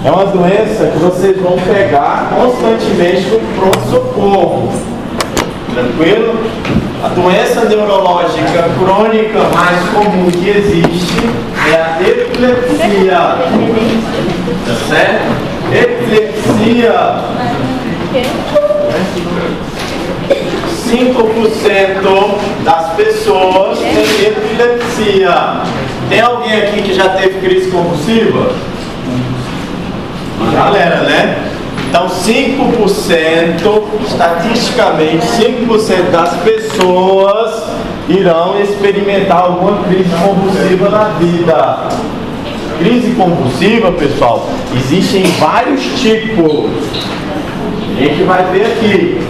É uma doença que vocês vão pegar constantemente no pronto-socorro. Tranquilo? A doença neurológica crônica mais comum que existe é a epilepsia. Tá certo? Epilepsia. 5% das pessoas têm epilepsia. Tem alguém aqui que já teve crise convulsiva? Galera, né? Então 5%, estatisticamente 5% das pessoas irão experimentar alguma crise convulsiva na vida. Crise convulsiva, pessoal, existem vários tipos. A gente vai ver aqui.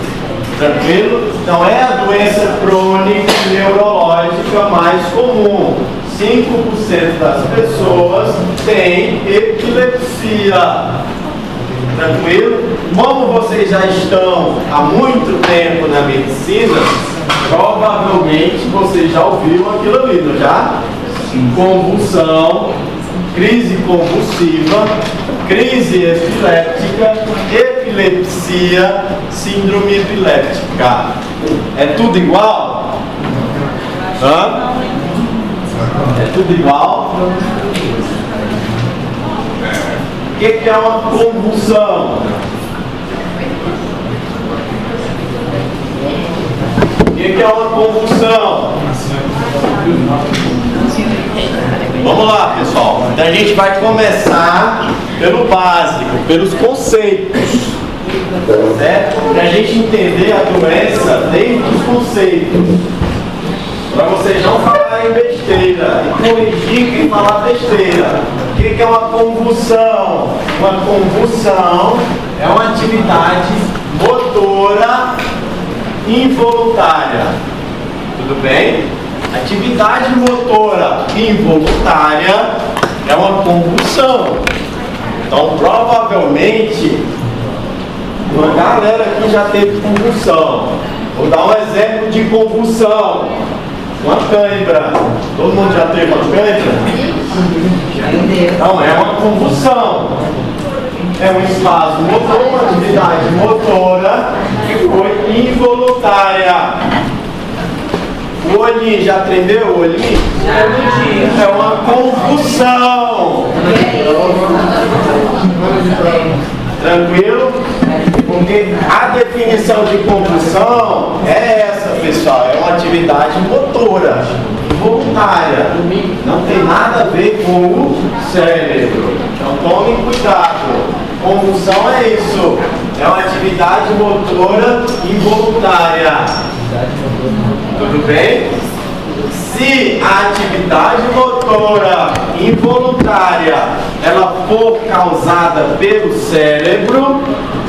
Tranquilo? Então é a doença crônica neurológica mais comum. 5% das pessoas têm epilepsia. Tranquilo? Como vocês já estão há muito tempo na medicina, provavelmente vocês já ouviram aquilo ali, não já? Convulsão, crise convulsiva, crise epiléptica, epilepsia, síndrome epiléptica. É tudo igual? Hã? É tudo igual? O que é uma convulsão? O que é uma convulsão? Vamos lá, pessoal. Então a gente vai começar pelo básico, pelos conceitos. Certo? Para a gente entender a doença dentro dos conceitos. Para vocês não falarem besteira e corrigir quem falar besteira. O que é uma convulsão? Uma convulsão é uma atividade motora involuntária. Tudo bem? Atividade motora involuntária é uma convulsão. Então, provavelmente, uma galera aqui já teve convulsão. Vou dar um exemplo de convulsão. Uma cãibra. Todo mundo já teve uma cãibra? Então, é uma convulsão. É um espasmo motor, uma atividade motora que foi involuntária. O olhinho já tremeu? O olhinho? É uma convulsão. Tranquilo? Porque a definição de convulsão é essa, pessoal. É uma atividade motora, voluntária. Não tem nada a ver com o cérebro. Então tomem cuidado. Convulsão é isso. É uma atividade motora involuntária. Tudo bem? Se a atividade motora involuntária ela for causada pelo cérebro,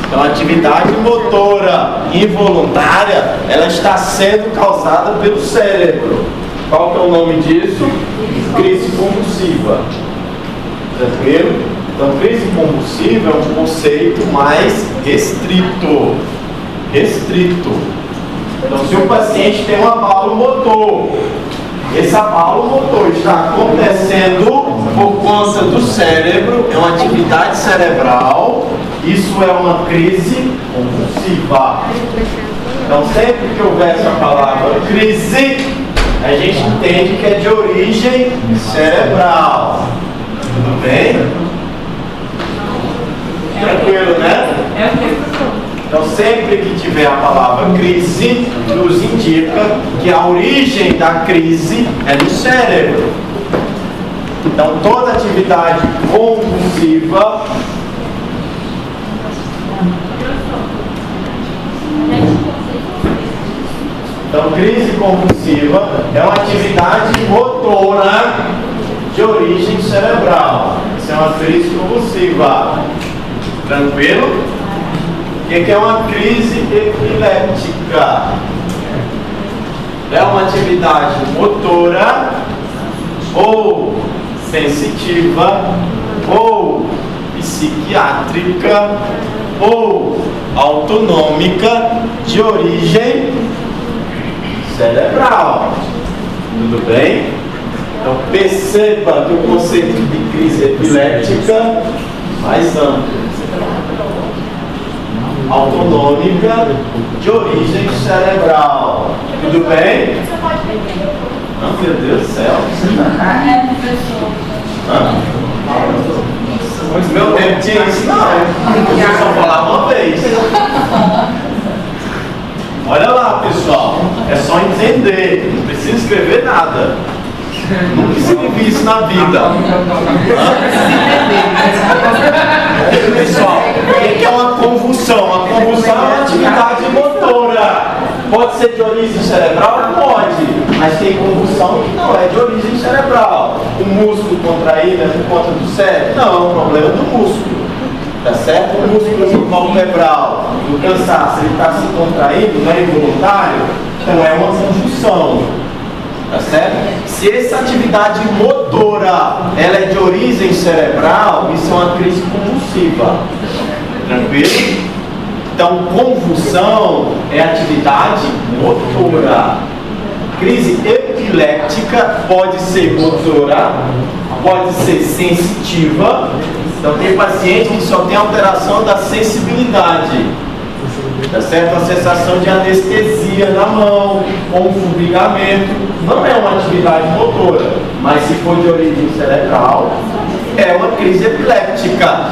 então a atividade motora involuntária ela está sendo causada pelo cérebro. Qual que é o nome disso? Crise convulsiva. Tranquilo? Então crise convulsiva é um conceito mais restrito. Então, se o paciente tem um abalo motor, esse abalo motor está acontecendo por conta do cérebro, é uma atividade cerebral, isso é uma crise convulsiva. Então, sempre que houver essa palavra crise, a gente entende que é de origem cerebral. Tudo bem? Tranquilo, né? Então, sempre que tiver a palavra crise, nos indica que a origem da crise é no cérebro. Então, toda atividade convulsiva então, crise convulsiva é uma atividade motora de origem cerebral. Isso é uma crise convulsiva. Tranquilo? O que é uma crise epiléptica? É uma atividade motora ou sensitiva ou psiquiátrica ou autonômica de origem cerebral. Tudo bem? Então perceba que o conceito de crise epiléptica faz Santo. Autonômica de origem cerebral. Tudo bem? Não, meu Deus do céu. Meu tempo tinha isso, não. Eu só falava uma vez. Olha lá, pessoal. É só entender. Não precisa escrever nada. Nunca escrevi isso na vida. Pessoal, o que é uma convulsão? Uma convulsão é uma atividade motora. Pode ser de origem cerebral? Pode. Mas tem convulsão que não é de origem cerebral. O músculo contraído é por conta do cérebro? Não, o problema é do músculo. Tá certo? O músculo palpebral, do cansaço, ele está se contraindo, não é involuntário? Então é uma convulsão. Tá certo? Se essa atividade motora ela é de origem cerebral, isso é uma crise convulsiva. Tranquilo? Então, convulsão é atividade motora. Crise epiléptica pode ser motora, pode ser sensitiva. Então, tem paciente que só tem alteração da sensibilidade. Tá certo? A sensação de anestesia na mão, ou um formigamento, não é uma atividade motora, mas se for de origem cerebral, é uma crise epiléptica.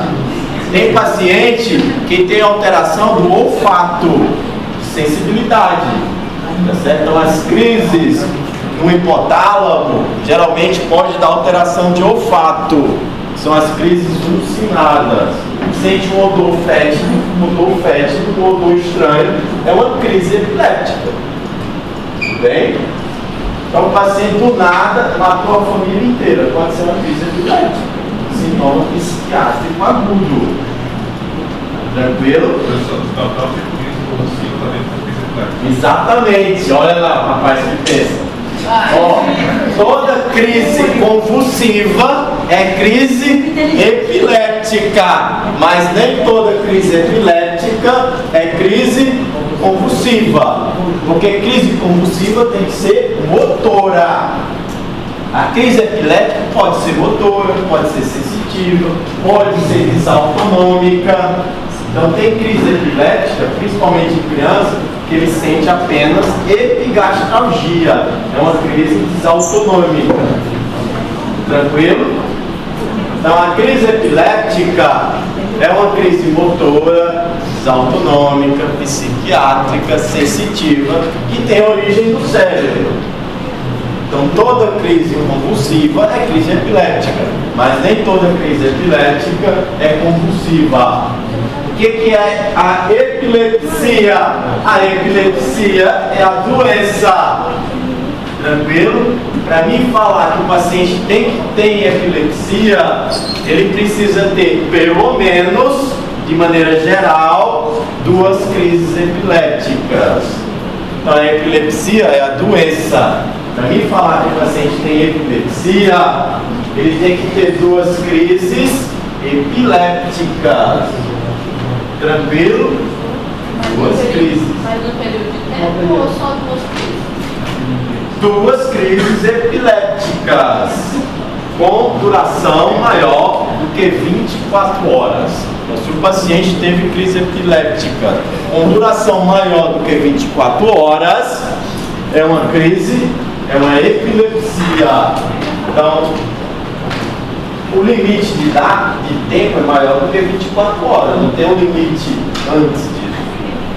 Tem paciente que tem alteração do olfato, sensibilidade, tá certo? Então as crises no hipotálamo geralmente pode dar alteração de olfato, são as crises alucinadas. Sente um odor fétido, um odor estranho, é uma crise epiléptica. Tudo bem? Então o paciente do nada matou a família inteira, pode ser uma crise epiléptica. Sintoma psiquiátrico agudo. Tranquilo? Exatamente, olha lá, rapaz, que pensa. Ó, toda crise convulsiva é crise epiléptica, mas nem toda crise epiléptica é crise convulsiva, porque crise convulsiva tem que ser motora. A crise epiléptica pode ser motora, pode ser sensitiva, pode ser desautonômica. Então tem crise epiléptica, principalmente em criança, que ele sente apenas epigastralgia. É uma crise desautonômica. Tranquilo? Então a crise epiléptica é uma crise motora, desautonômica, psiquiátrica, sensitiva, que tem origem no cérebro. Então toda crise convulsiva é crise epiléptica, mas nem toda crise epiléptica é convulsiva. O que é a epilepsia? A epilepsia é a doença. Tranquilo? Para mim falar que o paciente tem epilepsia, ele precisa ter pelo menos, de maneira geral, 2 crises epilépticas. Então a epilepsia é a doença. Para mim falar que o paciente tem epilepsia, ele tem que ter 2 crises epilépticas. Tranquilo? 2 crises. Mas no período de tempo ou só 2 crises? 2 crises epilépticas com duração maior do que 24 horas. Então, se o paciente teve crise epiléptica com duração maior do que 24 horas, é uma crise, é uma epilepsia. Então, o limite de tempo é maior do que 24 horas, não tem um limite antes disso.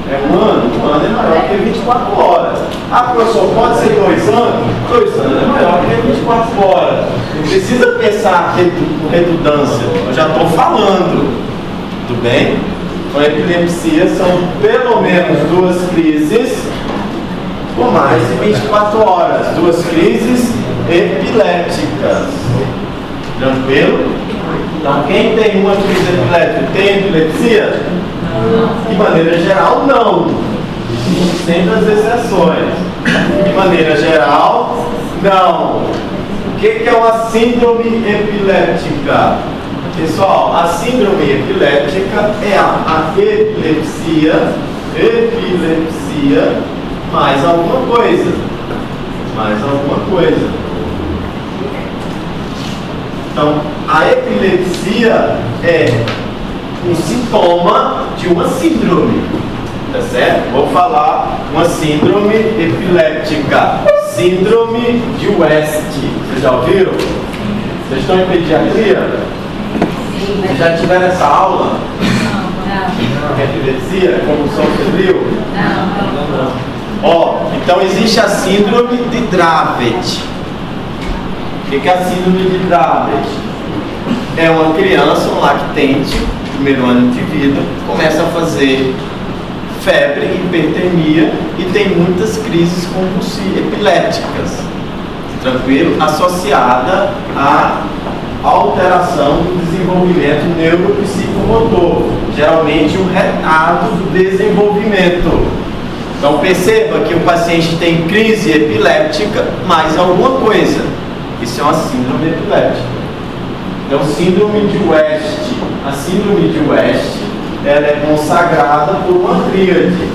É um ano é maior que 24 horas. Ah, professor, pode ser 2 anos? 2 anos é maior que 24 horas. Não precisa pensar com redundância, eu já estou falando. Tudo bem? Então, a epilepsia são pelo menos 2 crises por mais de 24 horas. 2 crises epilépticas. Tranquilo? Então, quem tem uma crise epiléptica tem epilepsia? De maneira geral, não. Existem sempre as exceções. De maneira geral, não. O que é uma síndrome epiléptica? Pessoal, a síndrome epiléptica é a epilepsia mais alguma coisa. Mais alguma coisa. Então, a epilepsia é um sintoma de uma síndrome. Tá certo? Vou falar uma síndrome epiléptica. Síndrome de West. Vocês já ouviram? Vocês estão em pediatria? Vocês já tiveram essa aula? Não. Epilepsia? Convulsão febril? Não. Ó, então existe a síndrome de Dravet. O que é a síndrome de Dravet? É uma criança, um lactente, primeiro ano de vida, começa a fazer febre, hipertermia e tem muitas crises convulsivas epilépticas, tranquilo? Associada à alteração do desenvolvimento neuropsicomotor, geralmente um retardo do desenvolvimento. Então perceba que o paciente tem crise epiléptica mais alguma coisa. Isso é uma síndrome epiléptica. Então, síndrome de West. A síndrome de West, ela é consagrada por uma tríade.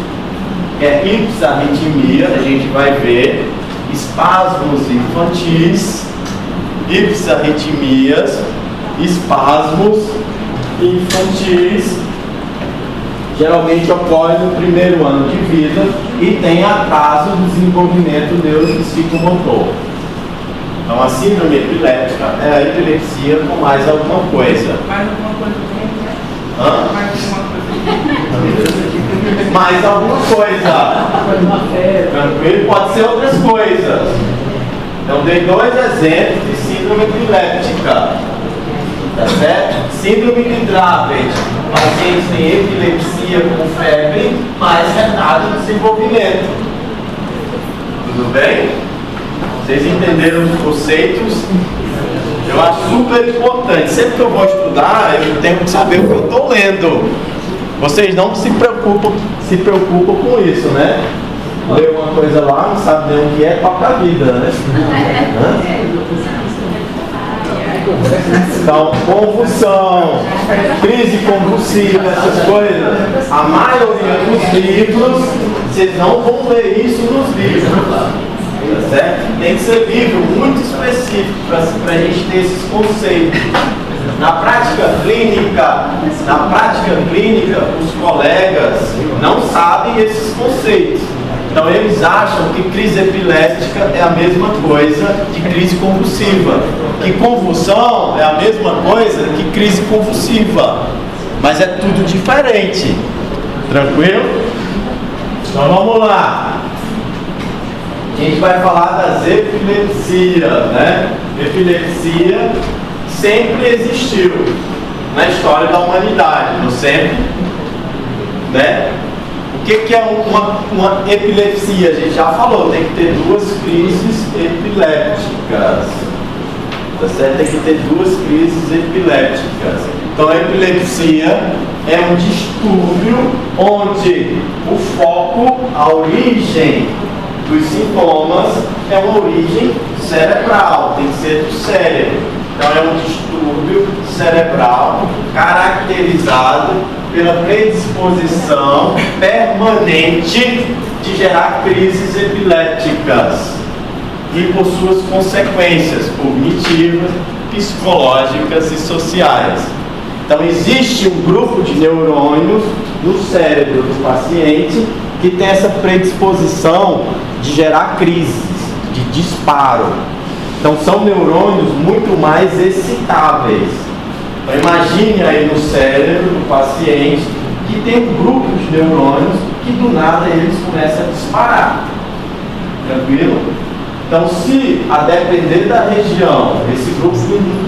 É ipsarritmia, a gente vai ver, espasmos infantis, ipsarritmias, espasmos infantis, geralmente ocorre no primeiro ano de vida e tem atraso do desenvolvimento neuropsicomotor. Então, a síndrome epiléptica é a epilepsia com mais alguma coisa. Mais alguma coisa também, né? Hã? Mais alguma coisa. Tranquilo? Pode ser outras coisas. Então, dei dois exemplos de síndrome epiléptica. Tá certo? Síndrome de Dravet. Pacientes têm epilepsia com febre, mais retardo de desenvolvimento. Tudo bem? Vocês entenderam os conceitos? Eu acho super importante. Sempre que eu vou estudar, eu tenho que saber o que eu estou lendo. Vocês não se preocupam com isso, né? Lê uma coisa lá, não sabe nem o que é, toca a vida, né? Então, convulsão, crise convulsiva, essas coisas, a maioria dos livros, vocês não vão ler isso nos livros. Tá certo? Tem que ser livro muito específico para a gente ter esses conceitos. Na prática clínica, os colegas não sabem esses conceitos. Então eles acham que crise epiléptica é a mesma coisa de crise convulsiva, que convulsão é a mesma coisa que crise convulsiva, mas é tudo diferente. Tranquilo? Então vamos lá. A gente vai falar das epilepsias, né? Epilepsia sempre existiu na história da humanidade, não sempre, né? O que é uma epilepsia? A gente já falou, tem que ter duas crises epilépticas, tá certo? Tem que ter duas crises epilépticas. Então a epilepsia é um distúrbio onde o foco, a origem dos sintomas é uma origem cerebral, tem que ser do cérebro. Então é um distúrbio cerebral caracterizado pela predisposição permanente de gerar crises epilépticas e por suas consequências cognitivas, psicológicas e sociais. Então existe um grupo de neurônios no cérebro do paciente que tem essa predisposição de gerar crises, de disparo. Então são neurônios muito mais excitáveis. Então imagine aí no cérebro do paciente que tem um grupo de neurônios que do nada eles começam a disparar. Tranquilo? Então se a depender da região, esse grupo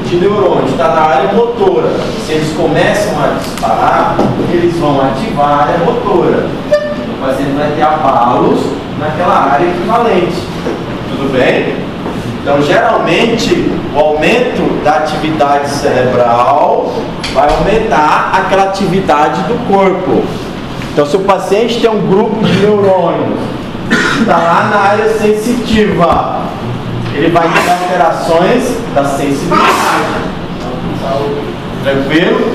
de neurônios está na área motora, se eles começam a disparar, eles vão ativar a área motora. O paciente vai ter abalos naquela área equivalente. Tudo bem? Então, geralmente, o aumento da atividade cerebral vai aumentar aquela atividade do corpo. Então, se o paciente tem um grupo de neurônios que está lá na área sensitiva, ele vai ter alterações da sensibilidade. Tranquilo?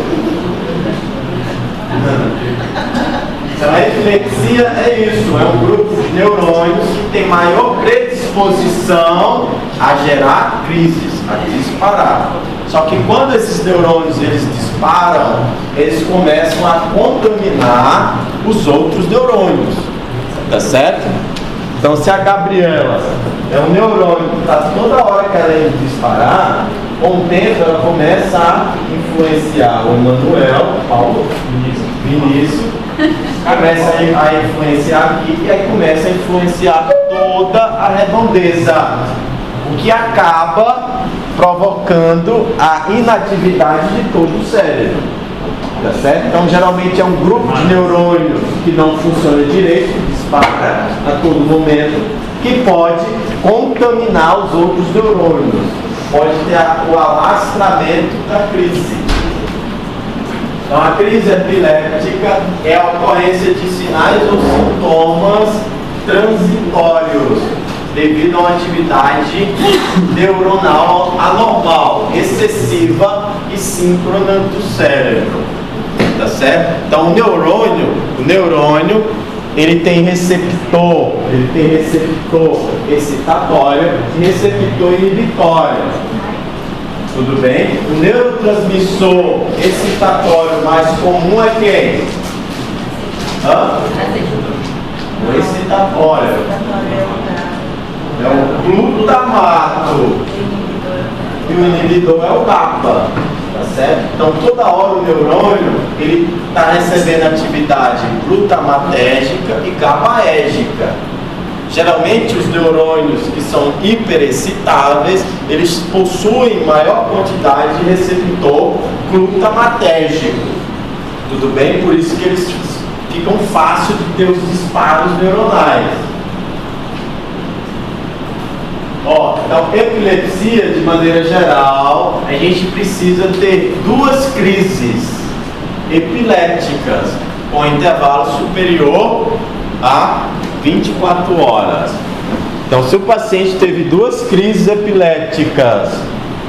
Então, a epilepsia é isso, é um grupo de neurônios que tem maior predisposição a gerar crises, a disparar. Só que quando esses neurônios eles disparam, eles começam a contaminar os outros neurônios. Tá certo? Então, se a Gabriela é um neurônio que está toda hora querendo disparar, com o tempo ela começa a influenciar o Emanuel, Paulo, Vinícius, começa a influenciar aqui e aí começa a influenciar toda a redondeza, o que acaba provocando a inatividade de todo o cérebro. Tá certo? Então, geralmente é um grupo de neurônios que não funciona direito, que dispara a todo momento, que pode contaminar os outros neurônios. Pode ter o alastramento da crise. Então, a crise epiléptica é a ocorrência de sinais ou sintomas transitórios devido a uma atividade neuronal anormal, excessiva e síncrona do cérebro. Tá certo? Então, o neurônio, ele tem receptor excitatório e receptor inibitório. Tudo bem? O neurotransmissor excitatório mais comum é quem? O excitatório. É o glutamato. E o inibidor é o GABA. Tá certo? Então, toda hora o neurônio ele está recebendo atividade glutamatérgica e GABAérgica. Geralmente, os neurônios que são hiperexcitáveis, eles possuem maior quantidade de receptor glutamatérgico. Tudo bem? Por isso que eles ficam fácil de ter os disparos neuronais. Então, epilepsia, de maneira geral, a gente precisa ter duas crises epilépticas com intervalo superior a 24 horas. Então, se o paciente teve duas crises epilépticas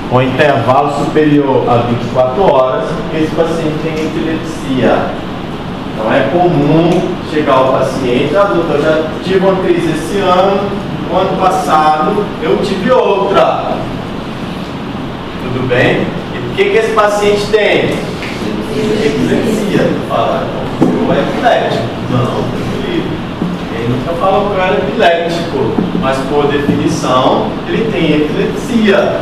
com intervalo superior a 24 horas, esse paciente tem epilepsia. Então, é comum chegar o paciente, doutor, eu já tive uma crise esse ano, no ano passado eu tive outra. Tudo bem? E o que esse paciente tem? Epilepsia. Fala, eu é epiléptico. Não, ele nunca falou que eu era epiléptico, mas por definição ele tem epilepsia.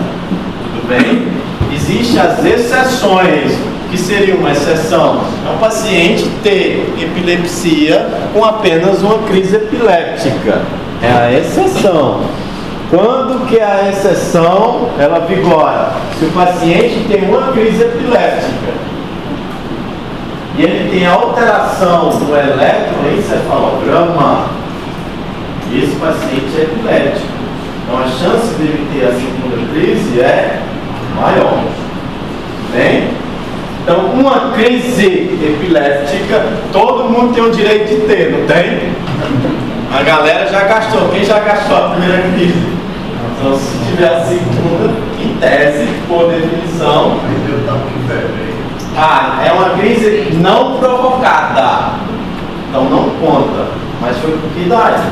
Tudo bem? Existem as exceções. Que seria uma exceção? É um paciente ter epilepsia com apenas uma crise epiléptica. É a exceção. Quando que a exceção ela vigora? Se o paciente tem uma crise epiléptica e ele tem alteração no eletroencefalograma, esse paciente é epiléptico. Então a chance dele ter a segunda crise é maior. Bem? Então, uma crise epiléptica, todo mundo tem o direito de ter, não tem? A galera já gastou. Quem já gastou a primeira crise? Então, se tiver a segunda, em tese, por definição, é uma crise não provocada. Então, não conta. Mas foi por que idade?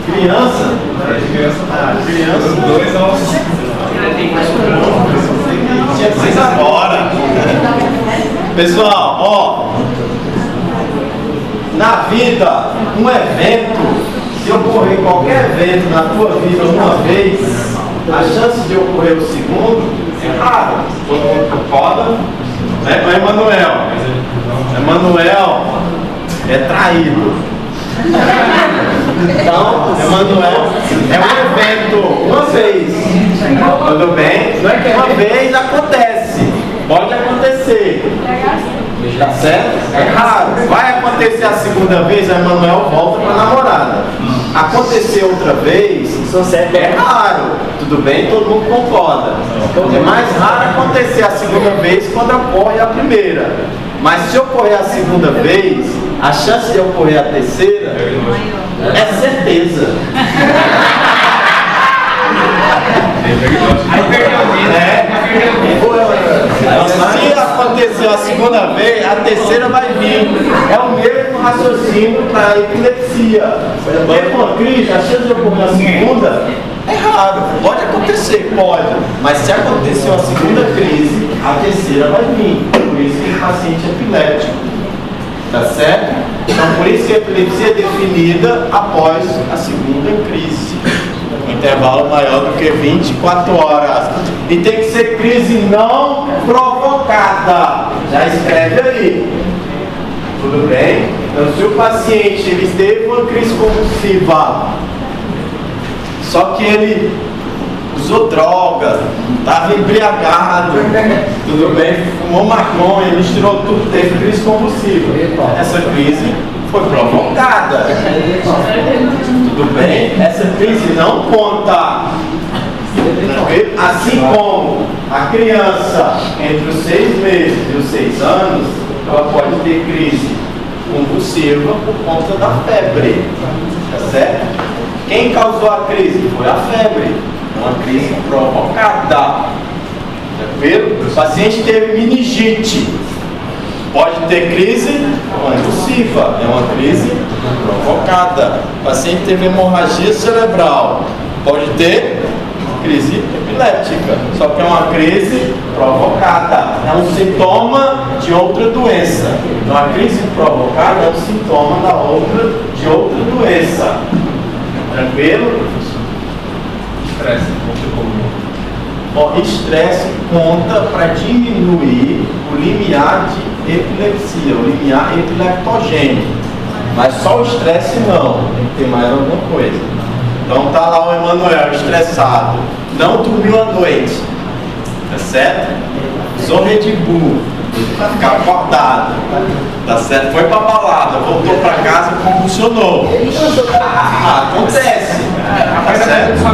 Criança? Criança? Tinha que ser agora. Pessoal, na vida, um evento, se ocorrer qualquer evento na tua vida uma vez, a chance de ocorrer o segundo é raro. Todo mundo concorda? É Emanuel. Emanuel é traído. Então, Emanuel é um evento uma vez. Tudo bem? Uma vez acontece. Pode acontecer. Tá certo? É raro. Vai acontecer a segunda vez, a Emanuel volta para a namorada. Acontecer outra vez, é raro. Tudo bem? Todo mundo concorda. É mais raro acontecer a segunda vez quando ocorre a primeira. Mas se ocorrer a segunda vez, a chance de ocorrer a terceira é certeza. Se aconteceu a segunda vez, a terceira vai vir. É o mesmo raciocínio para a epilepsia. Teve uma crise, a chance de ocorrer a segunda é raro. Pode acontecer, pode. Mas se aconteceu a segunda crise, a terceira vai vir. Por isso que o paciente é epiléptico. Tá certo? Então, por isso que a epilepsia é definida após a segunda crise. Um intervalo maior do que 24 horas. E tem que ser crise não provocada. Já escreve aí. Tudo bem? Então, se o paciente ele teve uma crise convulsiva, só que ele usou drogas, estava embriagado, tudo bem? Fumou maconha, misturou tudo, teve crise convulsiva. Essa crise foi provocada. Tudo bem? Essa crise não conta. Assim como a criança entre os 6 meses e os 6 anos, ela pode ter crise convulsiva por conta da febre. Tá certo? Quem causou a crise? Foi a febre. Uma crise provocada. Tranquilo? O paciente teve meningite. Pode ter crise convulsiva. É uma crise provocada. O paciente teve hemorragia cerebral. Pode ter crise epiléptica. Só que é uma crise provocada. É um sintoma de outra doença. Então a crise provocada é um sintoma de outra doença. Tranquilo? Estresse estresse conta para diminuir o limiar de epilepsia, o limiar epileptogênico. Mas só o estresse não, tem que ter mais alguma coisa. Então tá lá o Emanuel estressado, não dormiu à noite, tá certo? Usou Red Bull, vai ficar acordado, tá certo? Foi pra balada, voltou pra casa e convulsionou. Acontece, tá certo?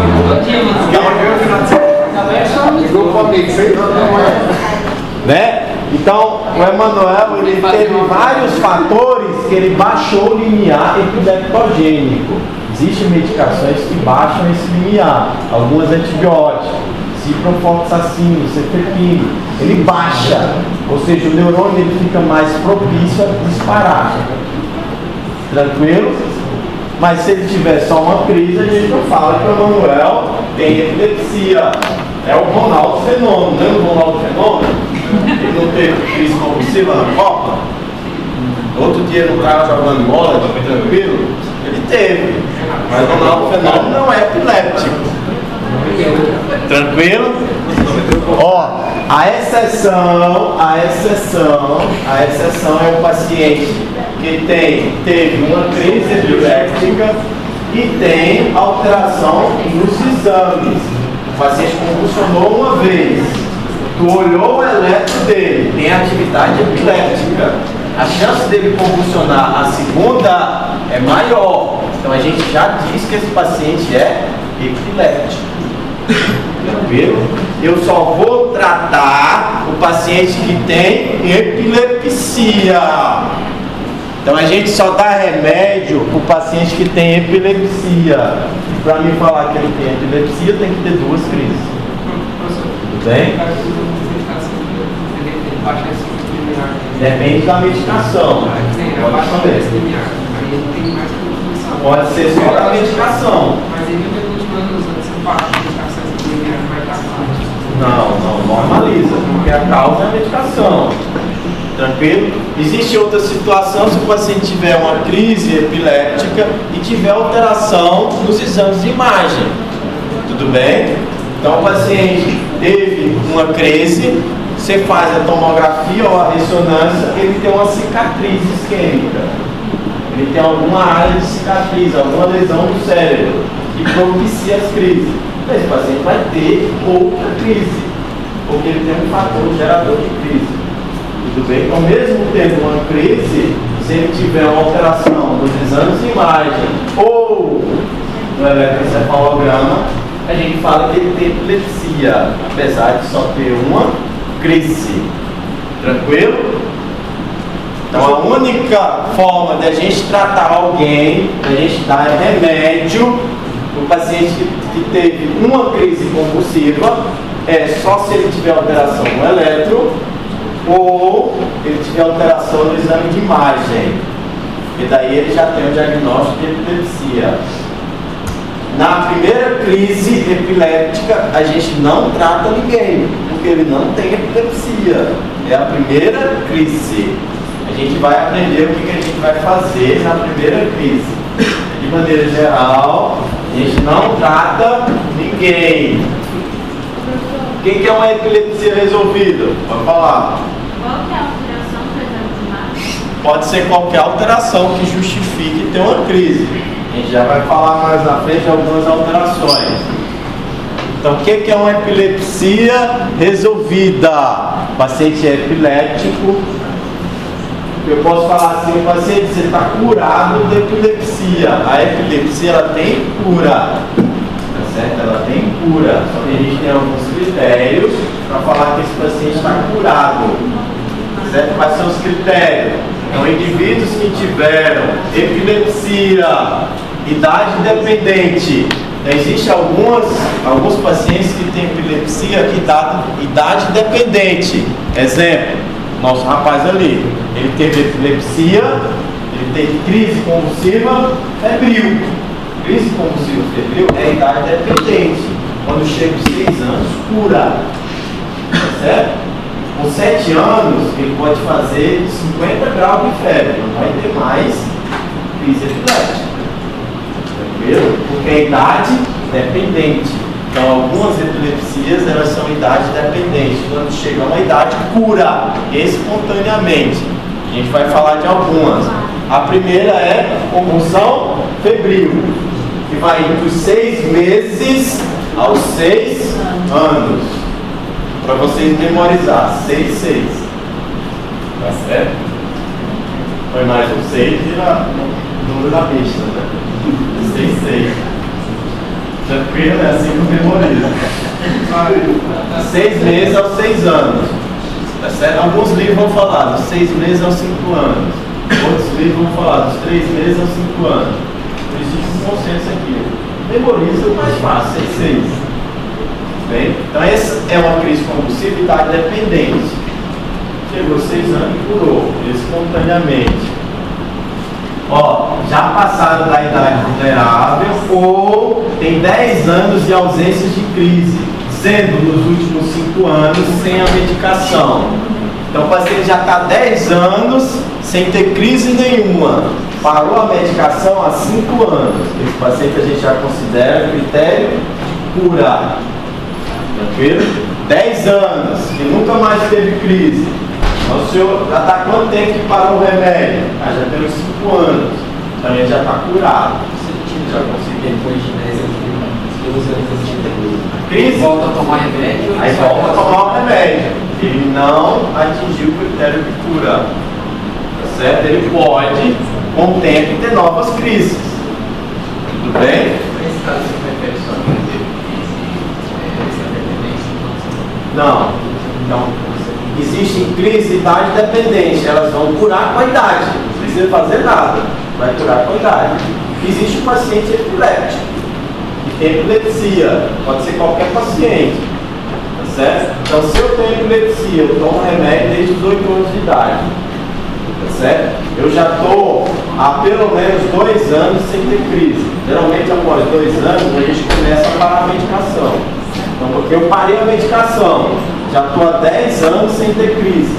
Né? Então, o Emanuel ele teve vários fatores que ele baixou o limiar epileptogênico. Existem medicações que baixam esse limiar, algumas antibióticos, ciprofloxacino, cefepime, ele baixa, ou seja, o neurônio ele fica mais propício a disparar. Tranquilo? Mas se ele tiver só uma crise, a gente não fala que o Emanuel tem epilepsia. É o Ronaldo Fenômeno, lembra o Ronaldo Fenômeno? Ele não teve crise convulsiva na Copa? Outro dia ele não estava jogando bola, tranquilo? Ele teve. Mas o Ronaldo Fenômeno não é epiléptico. Tranquilo? Ó, a exceção é o paciente que teve uma crise epiléptica e tem alteração nos exames. O paciente convulsionou uma vez, tu olhou o eletro dele, tem atividade epiléptica. A chance dele convulsionar a segunda é maior. Então a gente já diz que esse paciente é epiléptico. Tranquilo? Eu só vou tratar o paciente que tem epilepsia. Então a gente só dá remédio para o paciente que tem epilepsia. Para me falar que ele tem epilepsia, tem que ter 2 crises. Tudo bem? Depende da medicação. Pode ser só da medicação. Mas ele não vai continuando usando baixo de medicação, vai estar Não normaliza, porque a causa é a medicação. Tranquilo? Existe outra situação se o paciente tiver uma crise epiléptica e tiver alteração nos exames de imagem. Tudo bem? Então o paciente teve uma crise, você faz a tomografia ou a ressonância, ele tem uma cicatriz isquêmica. Ele tem alguma área de cicatriz, alguma lesão no cérebro que propicia as crises. Esse paciente vai ter outra crise, porque ele tem um fator gerador de crise. Tudo bem? Então, mesmo tendo uma crise, se ele tiver uma alteração nos exames de imagem ou no eletroencefalograma, a gente fala que ele tem epilepsia, apesar de só ter uma crise. Tranquilo? Então, a única forma de a gente tratar alguém, de a gente dar remédio para o paciente que teve uma crise convulsiva, é só se ele tiver alteração no eletro ou ele tiver alteração no exame de imagem. E daí ele já tem o diagnóstico de epilepsia. Na primeira crise epiléptica, a gente não trata ninguém, porque ele não tem epilepsia. É a primeira crise. A gente vai aprender o que a gente vai fazer na primeira crise. De maneira geral, a gente não trata ninguém. Quem quer uma epilepsia resolvida? Pode falar. Qual que é a alteração do exame de imagem? Pode ser qualquer alteração que justifique ter uma crise. A gente já vai falar mais na frente de algumas alterações. Então, o que é uma epilepsia resolvida? O paciente é epiléptico. Eu posso falar assim, o paciente, você está curado de epilepsia. A epilepsia, ela tem cura. Tá certo? Ela tem cura. Só que a gente tem alguns critérios para falar que esse paciente está curado. Tá certo? Quais são os critérios? Então, indivíduos que tiveram epilepsia, idade dependente. Então, existem alguns pacientes que têm epilepsia que idade dependente. Exemplo, nosso rapaz ali, ele teve epilepsia, ele teve crise convulsiva febril. Crise convulsiva febril é idade dependente. Quando chega aos 6 anos, cura. Tá certo? Com 7 anos, ele pode fazer 50 graus de febre, não vai ter mais crise epiléptica. Tranquilo? Porque é idade dependente. Então, algumas epilepsias, elas são idade dependente. Quando chega a uma idade, cura espontaneamente. A gente vai falar de algumas. A primeira é convulsão febril, que vai dos 6 meses aos 6 anos. Para vocês memorizar, 6, 6. Tá certo? Foi mais um 6 e o número da besta, né? 6, 6. Tranquilo, é assim que eu memorizo. 6 meses aos 6 anos. Tá certo? Alguns livros vão falar dos 6 meses aos 5 anos. Outros livros vão falar dos 3 meses aos 5 anos. Por isso existe um consenso aqui. Memoriza o mais fácil, 6, 6. Bem, então essa é uma crise convulsiva e idade dependente. Chegou 6 anos e curou espontaneamente. Ó, já passaram da idade vulnerável ou tem 10 anos de ausência de crise, sendo nos últimos 5 anos sem a medicação. Então o paciente já está 10 anos sem ter crise nenhuma. Parou a medicação há 5 anos. Esse paciente a gente já considera critério de cura. Tranquilo? 10 anos, que nunca mais teve crise. Então, o senhor já está quanto tempo que parou o remédio? Já tem uns 5 anos. Então, ele já está curado. Já consegui depois de 10 anos, 12 anos de crise? Volta a tomar remédio. Aí volta a tomar o remédio. Ele não atingiu o critério de cura. Tá certo? Ele pode, com o tempo, ter novas crises. Tudo bem? Nesse caso, você prefere só manter Não. Então, existe crise de idade dependente. Elas vão curar com a idade. Não precisa fazer nada. Vai curar com a idade. Existe um paciente epiléptico que tem epilepsia. Pode ser qualquer paciente. Tá certo? Então, se eu tenho epilepsia, eu tomo remédio desde os 8 anos de idade. Tá certo? Eu já estou há pelo menos 2 anos sem ter crise. Geralmente, após 2 anos, a gente começa a parar a medicação. Então, porque eu parei a medicação, já estou há 10 anos sem ter crise.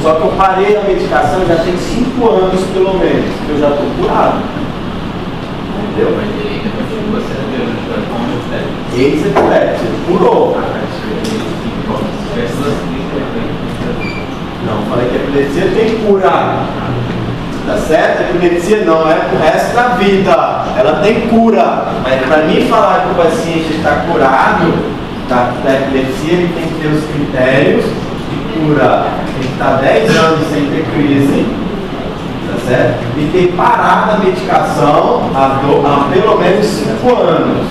Só que eu parei a medicação já tem 5 anos, pelo menos, que eu já estou curado. Entendeu? Mas ele ainda continua sendo Ex-epiléptico, curou. Não, falei que a epilepsia tem cura. Tá certo? A epilepsia não é pro resto da vida. Ela tem cura. Mas para mim falar que o paciente está curado da epilepsia, ele tem que ter os critérios de cura. Tem que estar 10 anos sem ter crise. Tá certo? E ter parado a medicação há pelo menos 5 anos.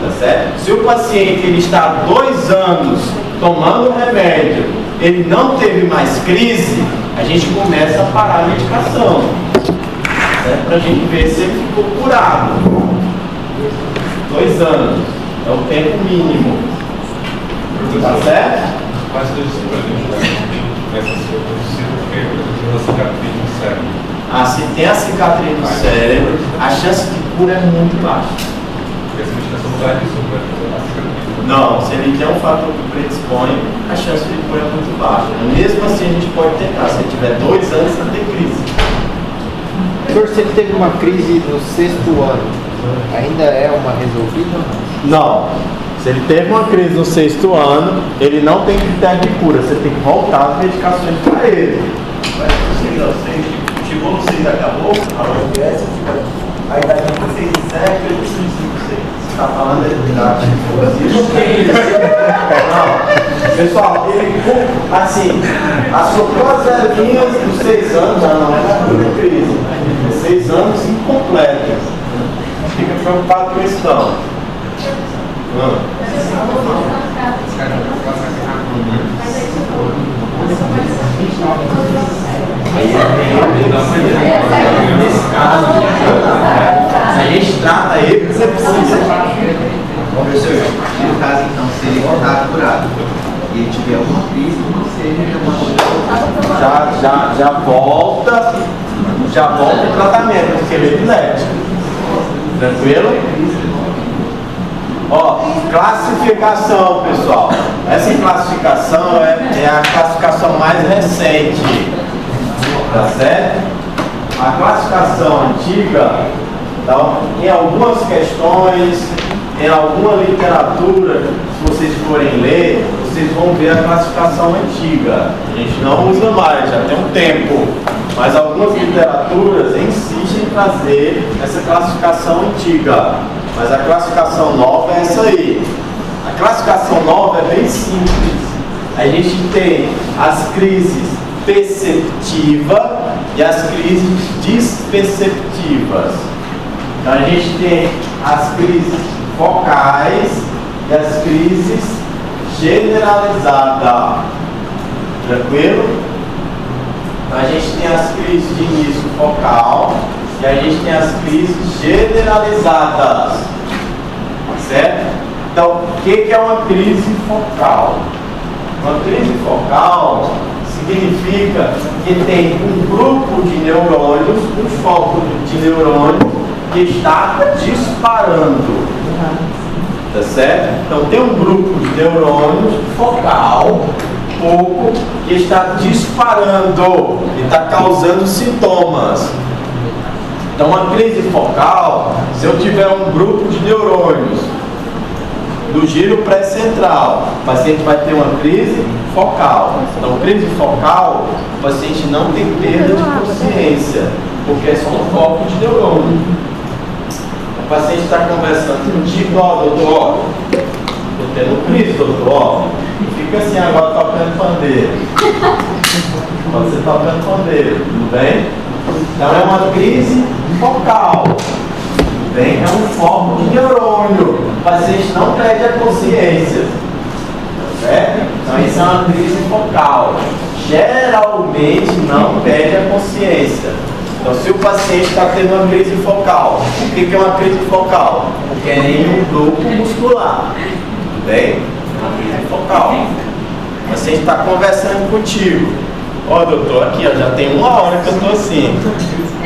Tá certo? Se o paciente ele está há 2 anos tomando remédio, ele não teve mais crise, a gente começa a parar a medicação, certo? Para a gente ver se ele ficou curado. 2 anos é o tempo mínimo. Tá certo? Quase 2 anos. Ah, se tem a cicatriz no cérebro, a chance de cura é muito baixa. Não, se ele tem um fator que predispõe, a chance de cura é muito baixa. Mesmo assim, a gente pode tentar. Se ele tiver 2 anos, não tem crise. Doutor, se ele teve uma crise no 6º ano, ainda é uma resolvida ou não? Não. Se ele teve uma crise no 6º ano, ele não tem critério de cura. Você tem que voltar as medicações para ele. Mas chegou no 6 acabou, aí daqui para 6 e 7, eu não sei se você está falando de idade. Não, pessoal, ele, assim, assoprou as velhinhas dos 6 anos, já não é crise. 6 anos incompletos. Fica preocupado com isso não. Nesse caso, a gente trata ele, você precisa. Professor, no caso então, se ele está curado e ele tiver alguma crise, não seja já volta o tratamento, porque ele é epilético. Tranquilo? Ó, classificação, pessoal. Essa classificação é a classificação mais recente. Tá certo? A classificação antiga, então, em algumas questões, em alguma literatura, se vocês forem ler, vocês vão ver a classificação antiga. A gente não usa mais, já tem um tempo. Mas algumas literaturas insistem em trazer essa classificação antiga. Mas a classificação nova é essa aí. A classificação nova é bem simples. A gente tem as crises perceptivas e as crises disperceptivas. Então a gente tem as crises focais e as crises generalizadas. Tranquilo? Então a gente tem as crises de início focal e a gente tem as crises generalizadas. Certo? Então, o que é uma crise focal? Uma crise focal significa que tem um grupo de neurônios, um foco de neurônios que está disparando. Tá certo? Então tem um grupo de neurônios focal, pouco, que está disparando e está causando sintomas. Então uma crise focal, se eu tiver um grupo de neurônios do giro pré-central, o paciente vai ter uma crise focal. Então, crise focal, o paciente não tem perda de consciência, porque é só um foco de neurônio. O paciente está conversando contigo, ó, doutor, estou tendo crise, doutor, ó, fica assim agora tocando pandeiro. Pode ser tocando pandeiro, tudo bem? Então, é uma crise focal. Bem, é um foco de neurônio. O paciente não perde a consciência. Certo? Então isso é uma crise focal. Geralmente não perde a consciência. Então se o paciente está tendo uma crise focal, o que é uma crise focal? Porque é em um grupo muscular. Tudo bem? Uma crise focal. O paciente está conversando contigo. Ó, doutor, aqui ó, já tem 1 hora que eu estou assim.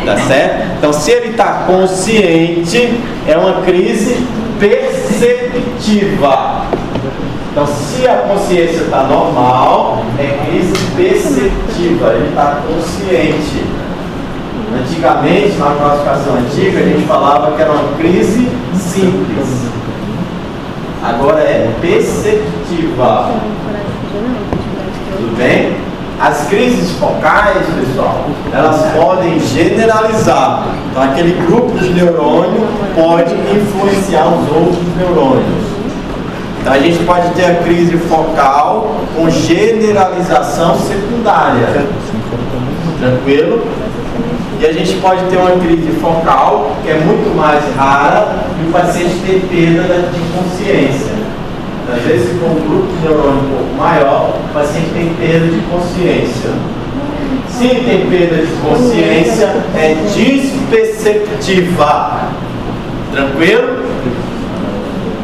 Tá certo? Então, se ele está consciente, é uma crise perceptiva. Então, se a consciência está normal, é crise perceptiva. Ele está consciente. Antigamente, na classificação antiga, a gente falava que era uma crise simples. Agora é perceptiva. Tudo bem? As crises focais, pessoal, elas podem generalizar. Então, aquele grupo de neurônio pode influenciar os outros neurônios. Então, a gente pode ter a crise focal com generalização secundária. Tranquilo? E a gente pode ter uma crise focal, que é muito mais rara, e o paciente ter perda de consciência. Às vezes, se for um grupo de neurônio um pouco maior, o paciente tem perda de consciência. Se tem perda de consciência, é disperceptiva. Tranquilo?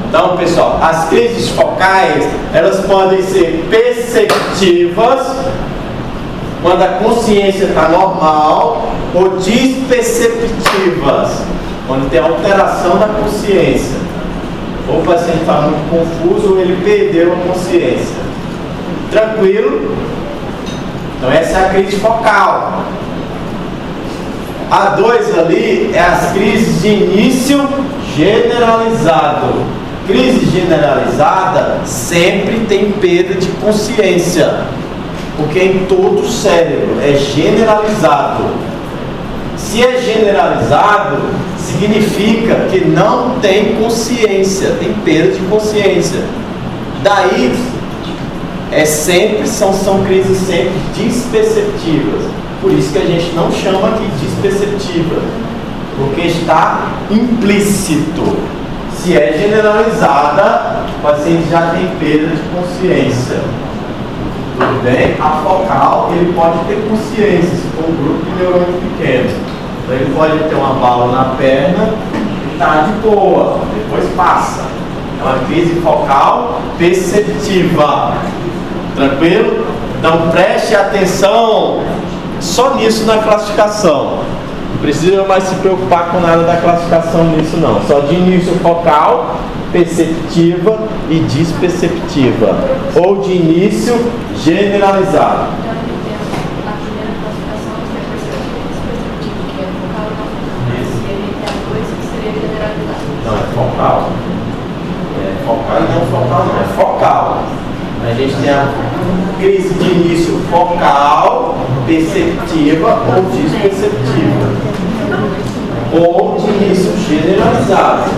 Então, pessoal, as crises focais, elas podem ser perceptivas quando a consciência está normal, ou disperceptivas, quando tem alteração da consciência. Ou o paciente está muito confuso ou ele perdeu a consciência. Tranquilo? Então essa é a crise focal. A 2 ali é as crises de início generalizado. Crise generalizada sempre tem perda de consciência, porque em todo o cérebro é generalizado. Se é generalizado, significa que não tem consciência, tem perda de consciência. Daí são crises sempre disperceptivas. Por isso que a gente não chama aqui disperceptiva, porque está implícito. Se é generalizada, o paciente já tem perda de consciência. Tudo bem? A focal, ele pode ter consciência, se for um grupo de neurônios pequenos. Então ele pode ter uma bala na perna e está de boa, depois passa. É uma crise focal perceptiva. Tranquilo? Então preste atenção só nisso na classificação. Não precisa mais se preocupar com nada da classificação nisso não. Só de início focal, perceptiva e disperceptiva. Ou de início generalizado. A primeira classificação é perceptiva, que é focal e não focal. E ele tem a 2 que seria generalizado. Não, é focal. É focal e não focal, não. É focal. A gente tem a crise de início focal, perceptiva ou disperceptiva. Ou de início generalizado.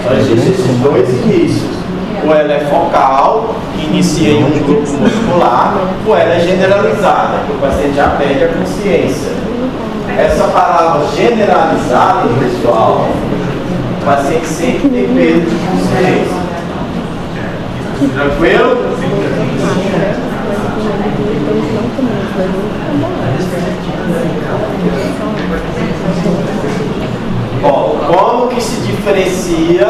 Só existem esses dois inícios. Ou ela é focal, que inicia em um grupo muscular, ou ela é generalizada, que o paciente já perde a consciência. Essa palavra generalizada, pessoal, o paciente sempre tem perda de consciência. Tranquilo? Ó, como que se diferencia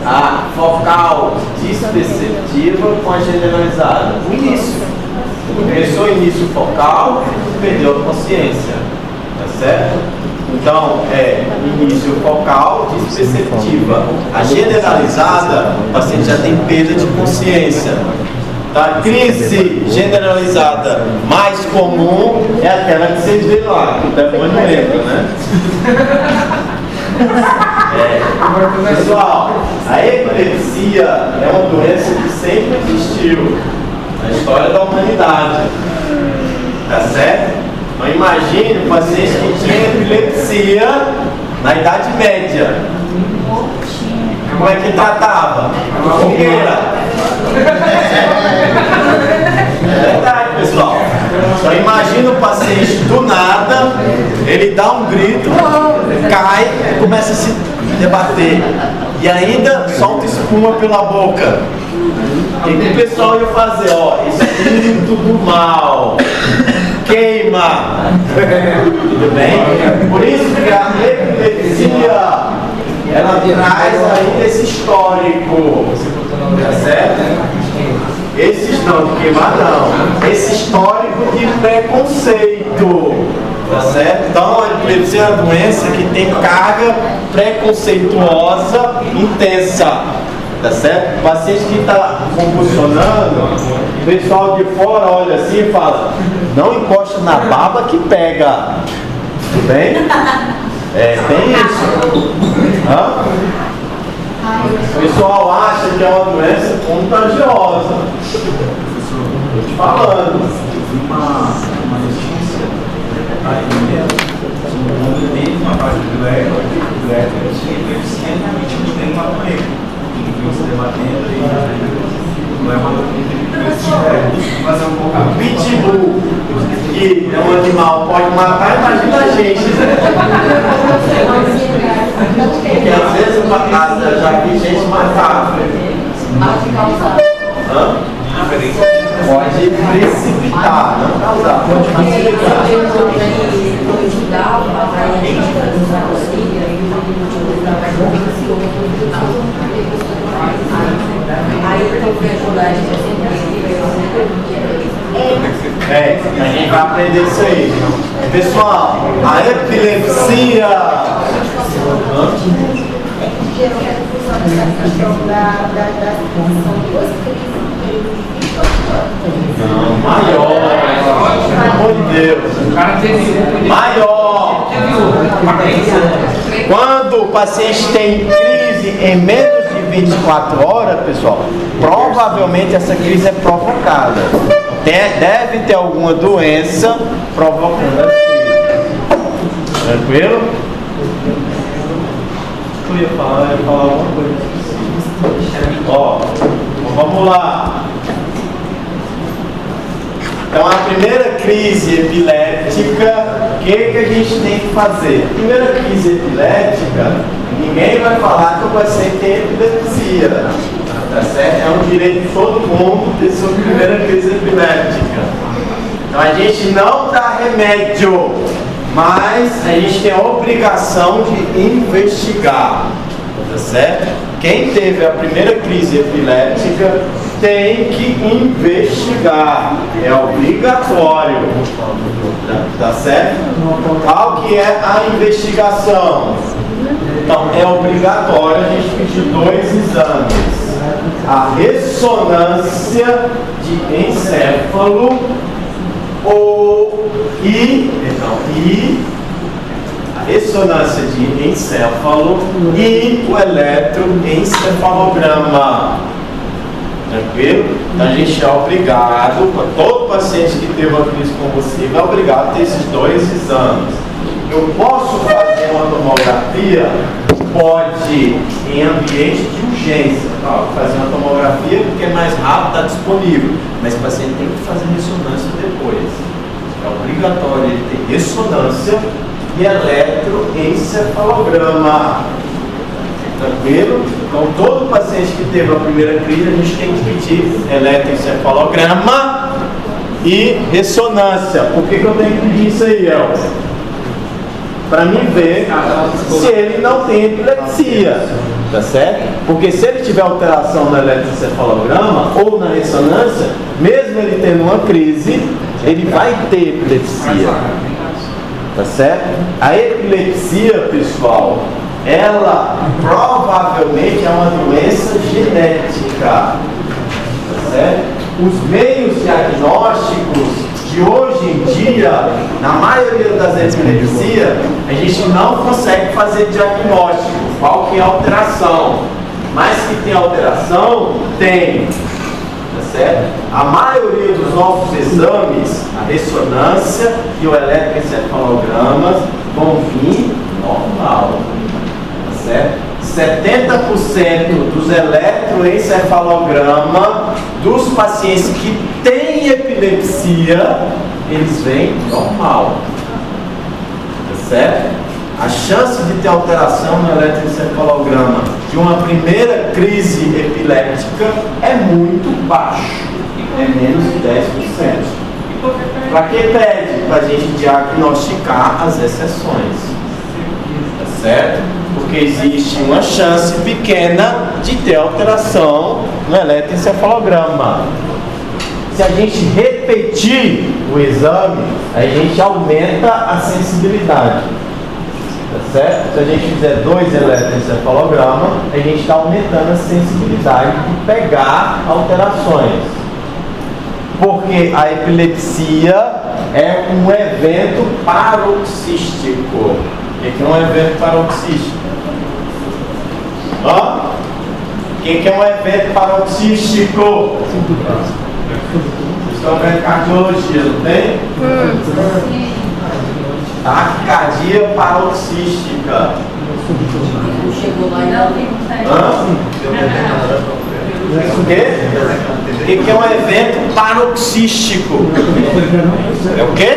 a focal disperceptiva com a generalizada? O início. Começou o início focal, perdeu a consciência. Tá certo? Então, é início focal, disperceptiva. A generalizada, o paciente já tem perda de consciência. A crise generalizada mais comum é aquela que vocês viram lá, que o demônio entra, né? Pessoal, a epilepsia é uma doença que sempre existiu na história da humanidade. Tá certo? Então imagine um paciente que tinha epilepsia na Idade Média. Como é que tratava? Fogueira. É verdade, pessoal. Então imagina o paciente do nada, ele dá um grito, cai e começa a se debater. E ainda solta espuma pela boca. O que o pessoal ia fazer? Ó, espírito do mal. Queima! Tudo bem? Por isso que a epilepsia, ela traz ainda esse histórico, tá certo? Esse não, de queimar não. Esse histórico de preconceito, tá certo? Então a epilepsia é uma doença que tem carga preconceituosa intensa. Tá certo? O paciente que está convulsionando, o pessoal de fora olha assim e fala: não encosta na baba que pega. Tudo bem? Tem isso. Hã? O pessoal acha que é uma doença contagiosa. Estou te falando. Uma notícia aí uma parte do ego tinha epilepsia e a vítima tem uma doença. Se debatendo e fazer um pouco. Pitbull, que é um animal, pode matar, imagina a gente, né? Porque às vezes uma casa já vi gente matar. Pode precipitar, não causar, pode precipitar. A gente vai aprender isso aí. Pessoal, a epilepsia. Não, maior. Pelo amor de Deus. O cara teve Maior. Quando o paciente tem crise em menos de 24 horas, pessoal, provavelmente essa crise é provocada. Deve ter alguma doença provocando a crise. Tranquilo? Eu ia falar alguma coisa. Ó, vamos lá. Então, a primeira crise epilética, o que a gente tem que fazer? A primeira crise epilética, ninguém vai falar que o paciente tem epilepsia. Tá certo? É um direito de todo mundo ter sua primeira crise epilética. Então, a gente não dá remédio, mas a gente tem a obrigação de investigar. Tá certo? Quem teve a primeira crise epilética tem que investigar, é obrigatório, tá certo? Qual que é a investigação? Então, é obrigatório a gente pedir 2 exames. A ressonância de encéfalo e a ressonância de encéfalo e o eletroencefalograma. Tranquilo? Então a gente é obrigado, todo paciente que teve uma crise convulsiva é obrigado a ter esses 2 exames. Eu posso fazer uma tomografia? Pode, em ambiente de urgência, tá? Fazer uma tomografia porque é mais rápido, está disponível, mas o paciente tem que fazer ressonância depois. É obrigatório ele ter ressonância e eletroencefalograma. Tranquilo? Então, todo paciente que teve a primeira crise, a gente tem que pedir eletroencefalograma e ressonância. Por que eu tenho que pedir isso aí, Elcio? Para mim ver se ele não tem epilepsia, tá certo? Porque se ele tiver alteração no eletroencefalograma ou na ressonância, mesmo ele tendo uma crise, ele vai ter epilepsia, tá certo? A epilepsia, pessoal, ela provavelmente é uma doença genética, tá certo? Os meios diagnósticos de hoje em dia, na maioria das epilepsias, a gente não consegue fazer diagnóstico, qual que é a alteração. Mas que tem alteração, tem, tá certo? A maioria dos nossos exames, a ressonância e o eletroencefalograma, vão vir normal. Certo? 70% dos eletroencefalogramas dos pacientes que têm epilepsia, eles vêm normal. Tá certo? A chance de ter alteração no eletroencefalograma de uma primeira crise epiléptica é muito baixo, é menos de 10%. Para que pede? Para a gente diagnosticar as exceções. Tá certo? Porque existe uma chance pequena de ter alteração no eletroencefalograma. Se a gente repetir o exame, a gente aumenta a sensibilidade. Tá certo? Se a gente fizer 2 eletroencefalogramas, a gente está aumentando a sensibilidade de pegar alterações. Porque a epilepsia é um evento paroxístico. O que é um evento paroxístico? Ó, o que é um evento paroxístico? Vocês estão vendo cardiologia, não tem? Taquicardia paroxística. Chegou lá e não tem O quê? O que é um evento paroxístico? É o quê?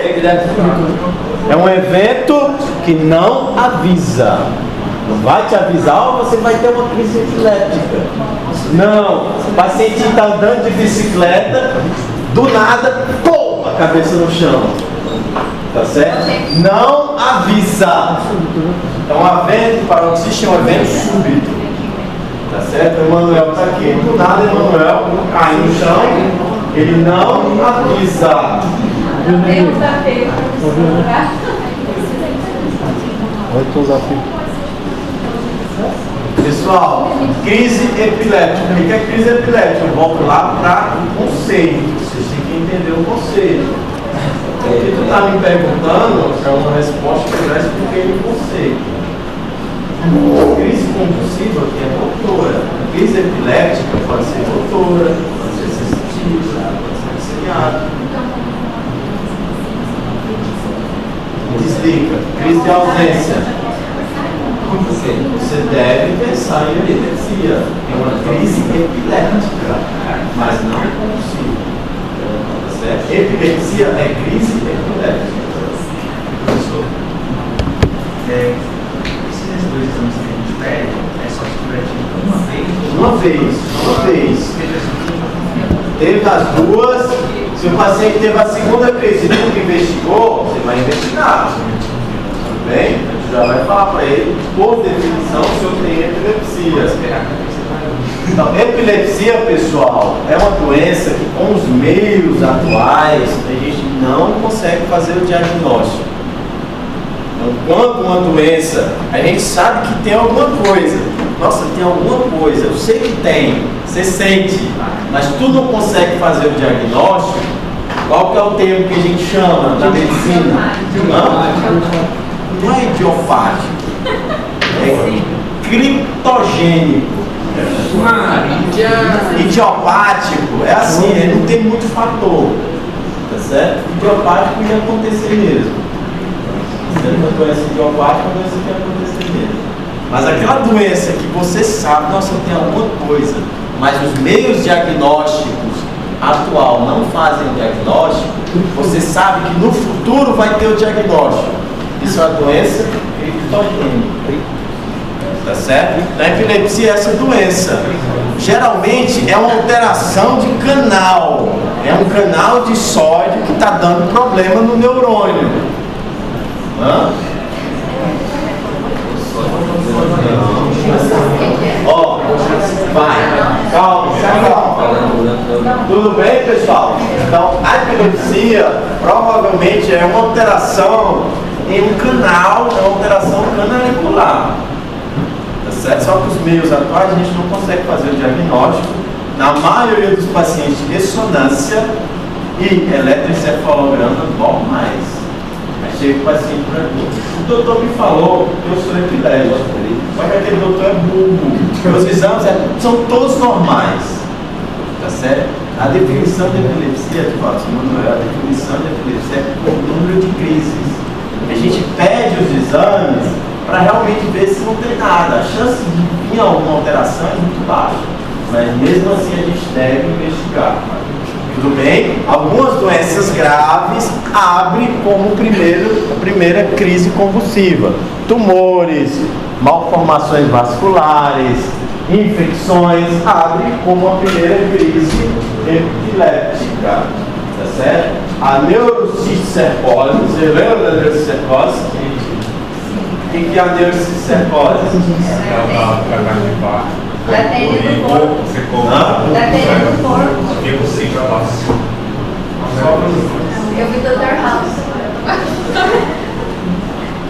É um evento que não avisa. Não vai te avisar, ou você vai ter uma crise epilética. Não. O paciente está andando de bicicleta, do nada, pô, a cabeça no chão. Tá certo? Não avisa. Então, o evento paroxístico é um evento súbito. Tá certo? O Emanuel está aqui. Do nada, o Emanuel cai no chão. Ele não avisa. Tem um desafio para você. Vai ter um desafio. Pessoal, crise epiléptica. O que é crise epiléptica? Eu volto lá para o conceito. Vocês têm que entender o conceito. O que tu está me perguntando é uma resposta que eu já expliquei no conceito. Crise convulsiva que é motora. Crise epiléptica pode ser motora, pode ser sensitiva, pode ser seriada. Desliga. Crise de ausência. Você deve pensar em epilepsia. É uma crise epiléptica, mas não convulsiva. Tá certo? Epilepsia é crise epiléptica. Professor. Esses 2 exames que a gente pede, é só se uma vez? Uma vez. Teve as duas. Se o paciente teve a segunda crise e nunca investigou, você vai investigar. Tudo bem? A gente já vai falar para ele, por definição, se eu tenho epilepsia. Então, epilepsia, pessoal, é uma doença que com os meios atuais a gente não consegue fazer o diagnóstico. Então, quando uma doença, a gente sabe que tem alguma coisa. Nossa, tem alguma coisa, eu sei que tem, você sente, mas tu não consegue fazer o diagnóstico. Qual que é o termo que a gente chama na medicina? Não é idiopático, é criptogênico. Idiopático é assim, ele não tem muito fator, tá certo? Idiopático ia acontecer mesmo. Uma doença idiopática é uma doença que ia acontecer mesmo. Mas aquela doença que você sabe, nossa, tem alguma coisa, mas os meios diagnósticos atual não fazem o diagnóstico, você sabe que no futuro vai ter o diagnóstico. Isso é uma doença criptogênica. Tá certo? Na epilepsia, essa doença geralmente é uma alteração de canal. É um canal de sódio que está dando problema no neurônio. Ó, vai, calma. Tudo bem, pessoal? Então, a epilepsia provavelmente é uma alteração em um canal, é uma alteração canalicular. Tá certo? Só que os meios atuais a gente não consegue fazer o diagnóstico. Na maioria dos pacientes de ressonância e eletroencefalograma normais. Chega o paciente para mim. O doutor me falou que eu sou epiléptico. Mas aquele doutor é burro. Os exames são todos normais. Tá certo? A definição de epilepsia, a definição de epilepsia é por número de crises. A gente pede os exames para realmente ver se não tem nada. A chance de vir alguma alteração é muito baixa. Mas mesmo assim a gente deve investigar. Tudo bem? Algumas doenças graves abrem como a primeira crise convulsiva. Tumores, malformações vasculares, infecções, abrem como a primeira crise epiléptica. Tá certo? A neurocicercose, você lembra da neurocicercose? O que é a neurocicercose? Latente do corpo. Latente do corpo. Eu vi Dr. House.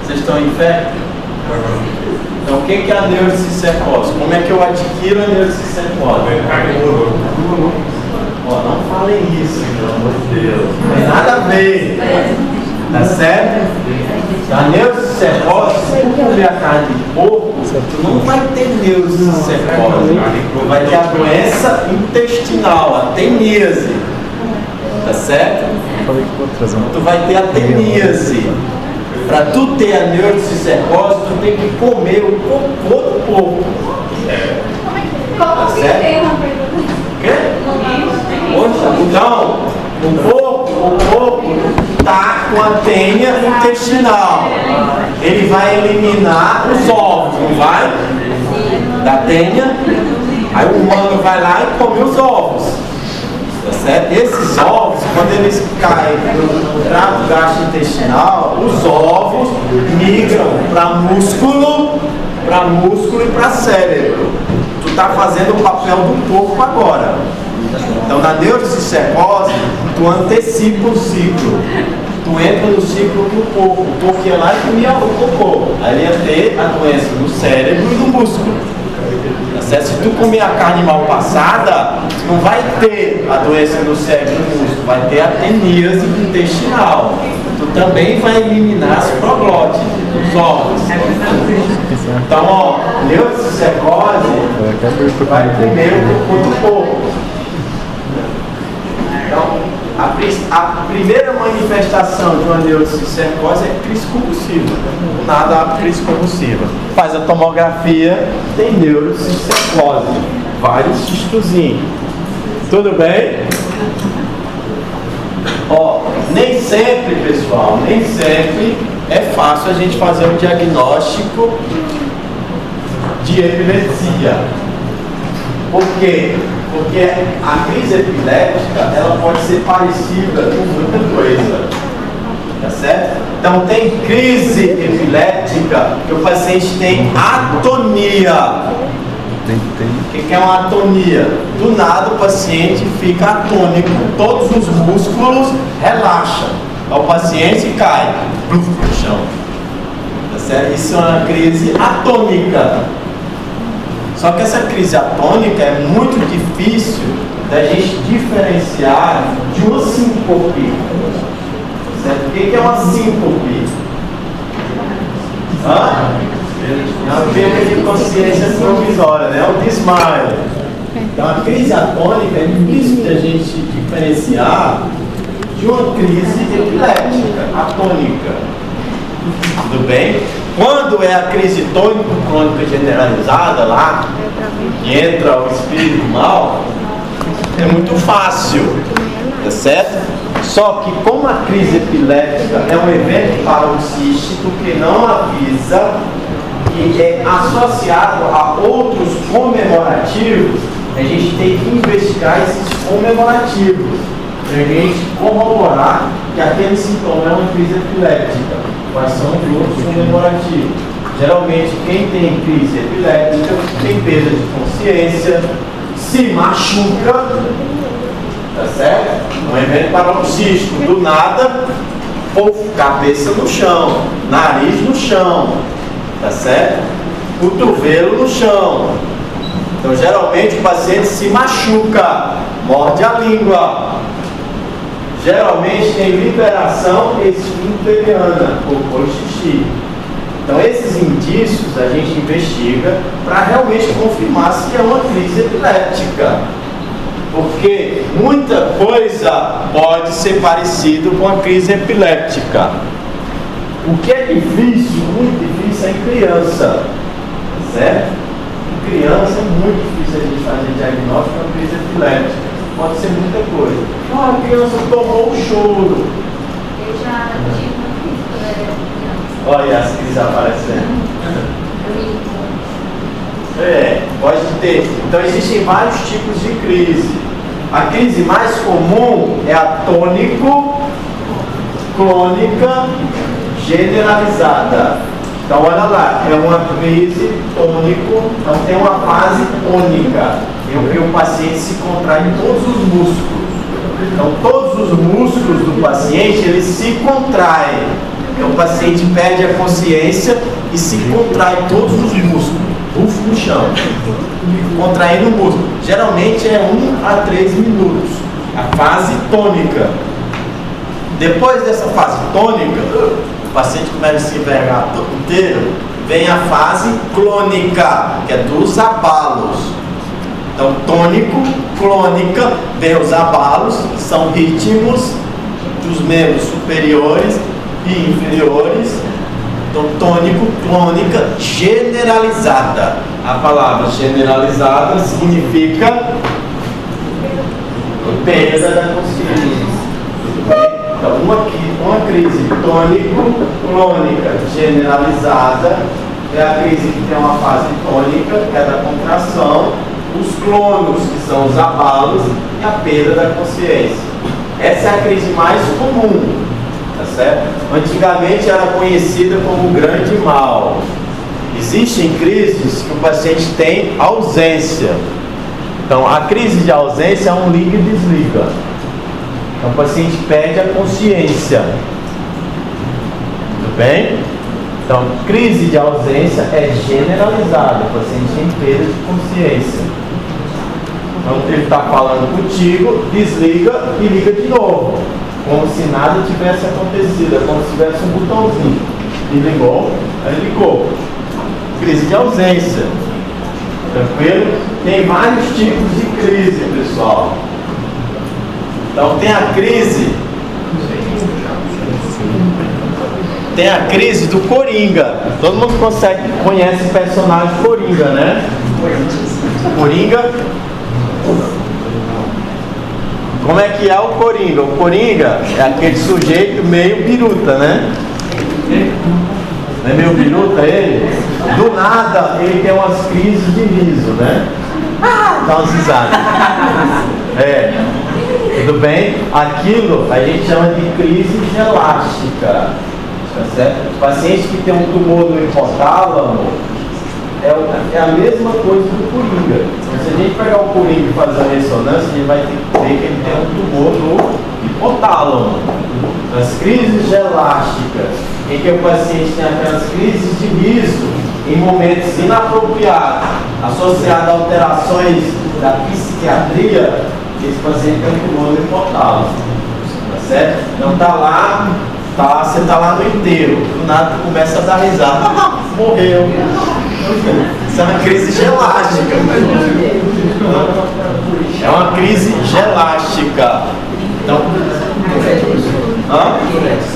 Vocês estão em fé? Então, o que é a neurocicercose? Como é que eu adquiro a neurocicercose? Não falem isso, pelo amor de Deus. Não tem nada a ver. Tá certo? A neurocicercose, se tu comer a carne de porco, tu não vai ter neurocicercose. Tu vai ter a doença intestinal, a teníase. Tá certo? Tu vai ter a teníase. Para tu ter a neurocicercose, tu tem que comer o cocô do porco. Como que tem uma pergunta? Quê? Poxa, então, o porco está com a tênia intestinal. Ele vai eliminar os ovos, não vai? Da tênia. Aí o humano vai lá e come os ovos. Tá certo? Esses ovos, quando eles caem no trato gastrointestinal, os ovos migram para músculo e para cérebro. Tu está fazendo o papel do porco agora. Então, na neurocicercose, tu antecipa o ciclo. Tu entra no ciclo do corpo, porque lá comia o cocô. Aí ia ter a doença do cérebro e do músculo. Tá certo? Se tu comer a carne mal passada, não vai ter a doença do cérebro e do músculo, vai ter a teníase intestinal. Tu também vai eliminar as proglótides dos órgãos. Então, ó, neurocicose vai primeiro pro cocô do corpo. Então, a primeira manifestação de uma neurocicose é crise convulsiva. Do nada a crise convulsiva. Faz a tomografia, tem neurocicose. Vários cistozinhos. Tudo bem? Ó, nem sempre, pessoal, nem sempre é fácil a gente fazer um diagnóstico de epilepsia. Por quê? Porque a crise epilética, ela pode ser parecida com muita coisa, tá certo? Então tem crise epilética que o paciente tem atonia. O que é uma atonia? Do nada o paciente fica atônico, todos os músculos relaxam, o paciente cai no chão, tá certo? Isso é uma crise atônica. Só que essa crise atônica é muito difícil da gente diferenciar de uma síncope. Certo? O que é uma síncope? É uma perda de consciência provisória, né? É um desmaio. Então a crise atônica é difícil da gente diferenciar de uma crise epiléptica, atônica. Tudo bem? Quando é a crise tônico-clônica generalizada lá, que entra o espírito mal, é muito fácil, tá certo? Só que como a crise epiléptica é um evento paroxístico que não avisa e é associado a outros comemorativos, a gente tem que investigar esses comemorativos para a gente corroborar que aquele sintoma é uma crise epiléptica. Quais são os outros comemorativos? Geralmente, quem tem crise epiléptica tem perda de consciência, se machuca, tá certo? Um evento paroxístico, do nada, ou cabeça no chão, nariz no chão, tá certo? Cotovelo no chão. Então, geralmente, o paciente se machuca, morde a língua. Geralmente tem liberação esfinteriana, cocô e xixi. Então esses indícios a gente investiga para realmente confirmar se é uma crise epiléptica. Porque muita coisa pode ser parecido com a crise epiléptica. O que é difícil, muito difícil, é em criança. Certo? Em criança é muito difícil a gente fazer diagnóstico de uma crise epiléptica. Pode ser muita coisa. A criança tomou um choro. Eu já tive uma crise quando eu era criança. Olha as crises aparecendo. Pode ter. Então existem vários tipos de crise. A crise mais comum é a tônico-clônica generalizada. Então olha lá, é uma crise tônico, então tem uma fase tônica, em que o paciente se contrai em todos os músculos. Então todos os músculos do paciente, eles se contraem. Então o paciente perde a consciência e se contrai todos os músculos. Bufo no chão, contraindo o músculo. Geralmente é 1 a 3 minutos, a fase tônica. Depois dessa fase tônica, o paciente começa a se envergar todo inteiro, vem a fase clônica, que é dos abalos. Então, tônico, clônica, vem os abalos, que são ritmos dos membros superiores e inferiores. Então, tônico, clônica, generalizada. A palavra generalizada significa perda da consciência. Tudo bem? Então, uma crise tônico-clônica generalizada é a crise que tem uma fase tônica, que é da contração, os clonos, que são os abalos, e a perda da consciência. Essa é a crise mais comum, tá certo? Antigamente era conhecida como grande mal. Existem crises que o paciente tem ausência. Então, a crise de ausência é um liga e desliga. Então o paciente perde a consciência. Tudo bem? Então, crise de ausência é generalizada, o paciente tem perda de consciência. Então, ele está falando contigo, desliga e liga de novo, como se nada tivesse acontecido, é como se tivesse um botãozinho. E ligou, aí ligou. Crise de ausência. Tranquilo? Tem vários tipos de crise, pessoal. Então, tem a crise do Coringa. Todo mundo conhece o personagem Coringa, né? Coringa. Como é que é o Coringa? O Coringa é aquele sujeito meio biruta, né? Não é meio biruta ele? Do nada ele tem umas crises de riso, né? Dá umas risadas. Tudo bem? Aquilo a gente chama de crise elástica. Tá certo? O paciente que tem um tumor no hipotálamo é a mesma coisa do Coringa. Então, se a gente pegar o Coringa e fazer a ressonância, a gente vai ter que ver que ele tem um tumor no hipotálamo. As crises elásticas, em que o paciente tem aquelas crises de riso em momentos inapropriados, associadas a alterações da psiquiatria, esse paciente tem um tumor no hipotálamo. Tá certo? Então você está lá no inteiro, do nada começa a dar risada. Morreu. Isso é uma crise gelástica. É uma crise gelástica. Então,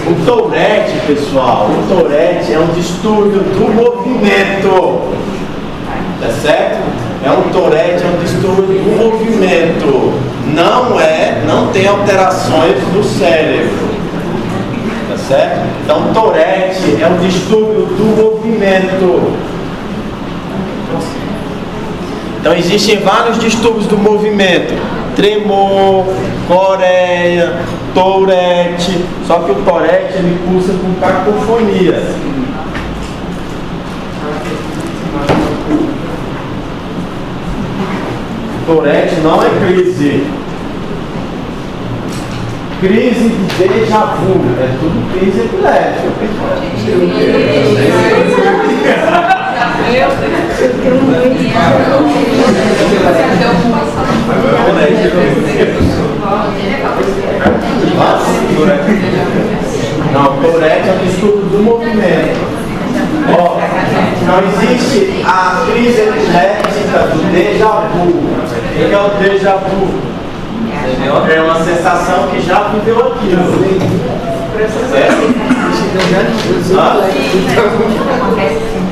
o Tourette, pessoal, o Tourette é um distúrbio do movimento. Tá certo? O Tourette é um distúrbio do movimento. Não tem alterações do cérebro. Tá certo? Então, Tourette é um distúrbio do movimento. Então, existem vários distúrbios do movimento: tremor, coreia, Tourette. Só que o Tourette ele cursa com cacofonia. Tourette não é crise. Crise de déjà vu, é tudo crise epilética. Não, Tourette é um distúrbio do movimento. Não existe a crise epilética do déjà vu. O que é o déjà vu? É uma sensação que já viveu aquilo. Certo?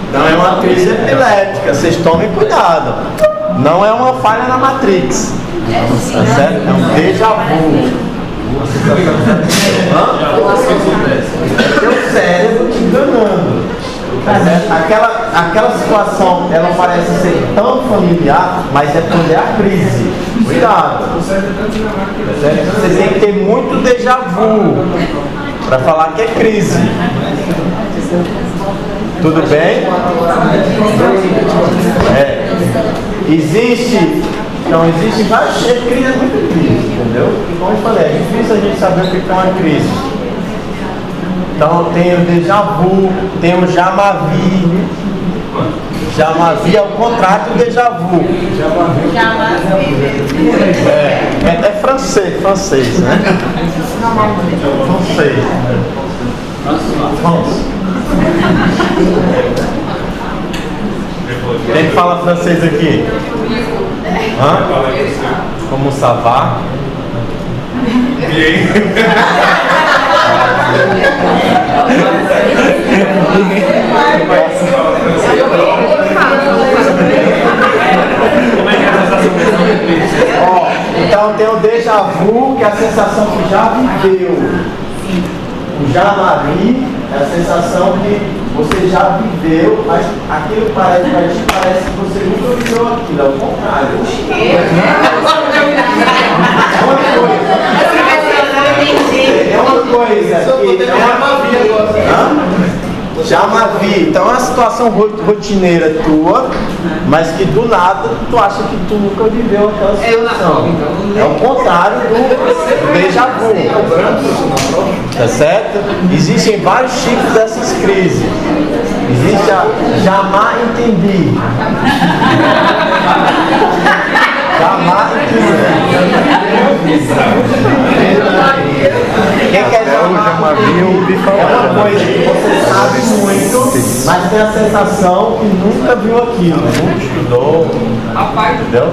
Então é uma crise epilética. Vocês tomem cuidado. Não é uma falha na Matrix. Tá certo? É um déjà vu. Seu cérebro te enganando. Tá certo? Aquela situação, ela parece ser tão familiar, mas é quando é a crise. Cuidado. Tá certo? Você tem que ter muito déjà vu para falar que é crise. Tudo bem? Existe várias crises muito difíceis, entendeu? E como eu falei, é difícil a gente saber o que é uma crise. Então tem o déjà vu, tem o Jamavi. Jamavi é o contrário do déjà vu. É francês, né? Francês. Quem fala francês aqui? Como ça va? Então tem o déjà vu, que é a sensação que já viveu. O Jamavi é a sensação que você já viveu, mas aquilo parece que você nunca viveu aquilo, é o contrário. É uma coisa que vi. Então é uma situação rotineira tua, mas que do nada tu acha que tu nunca viveu aquela situação. É o contrário do déjà vu. Tá certo? Existem vários tipos dessas crises. Existe a jamais entendi. Jamais entendi. Quem quer chamar? É uma coisa que você sabe muito, mas tem a sensação que nunca viu aquilo, nunca estudou. Rapaz, Entendeu?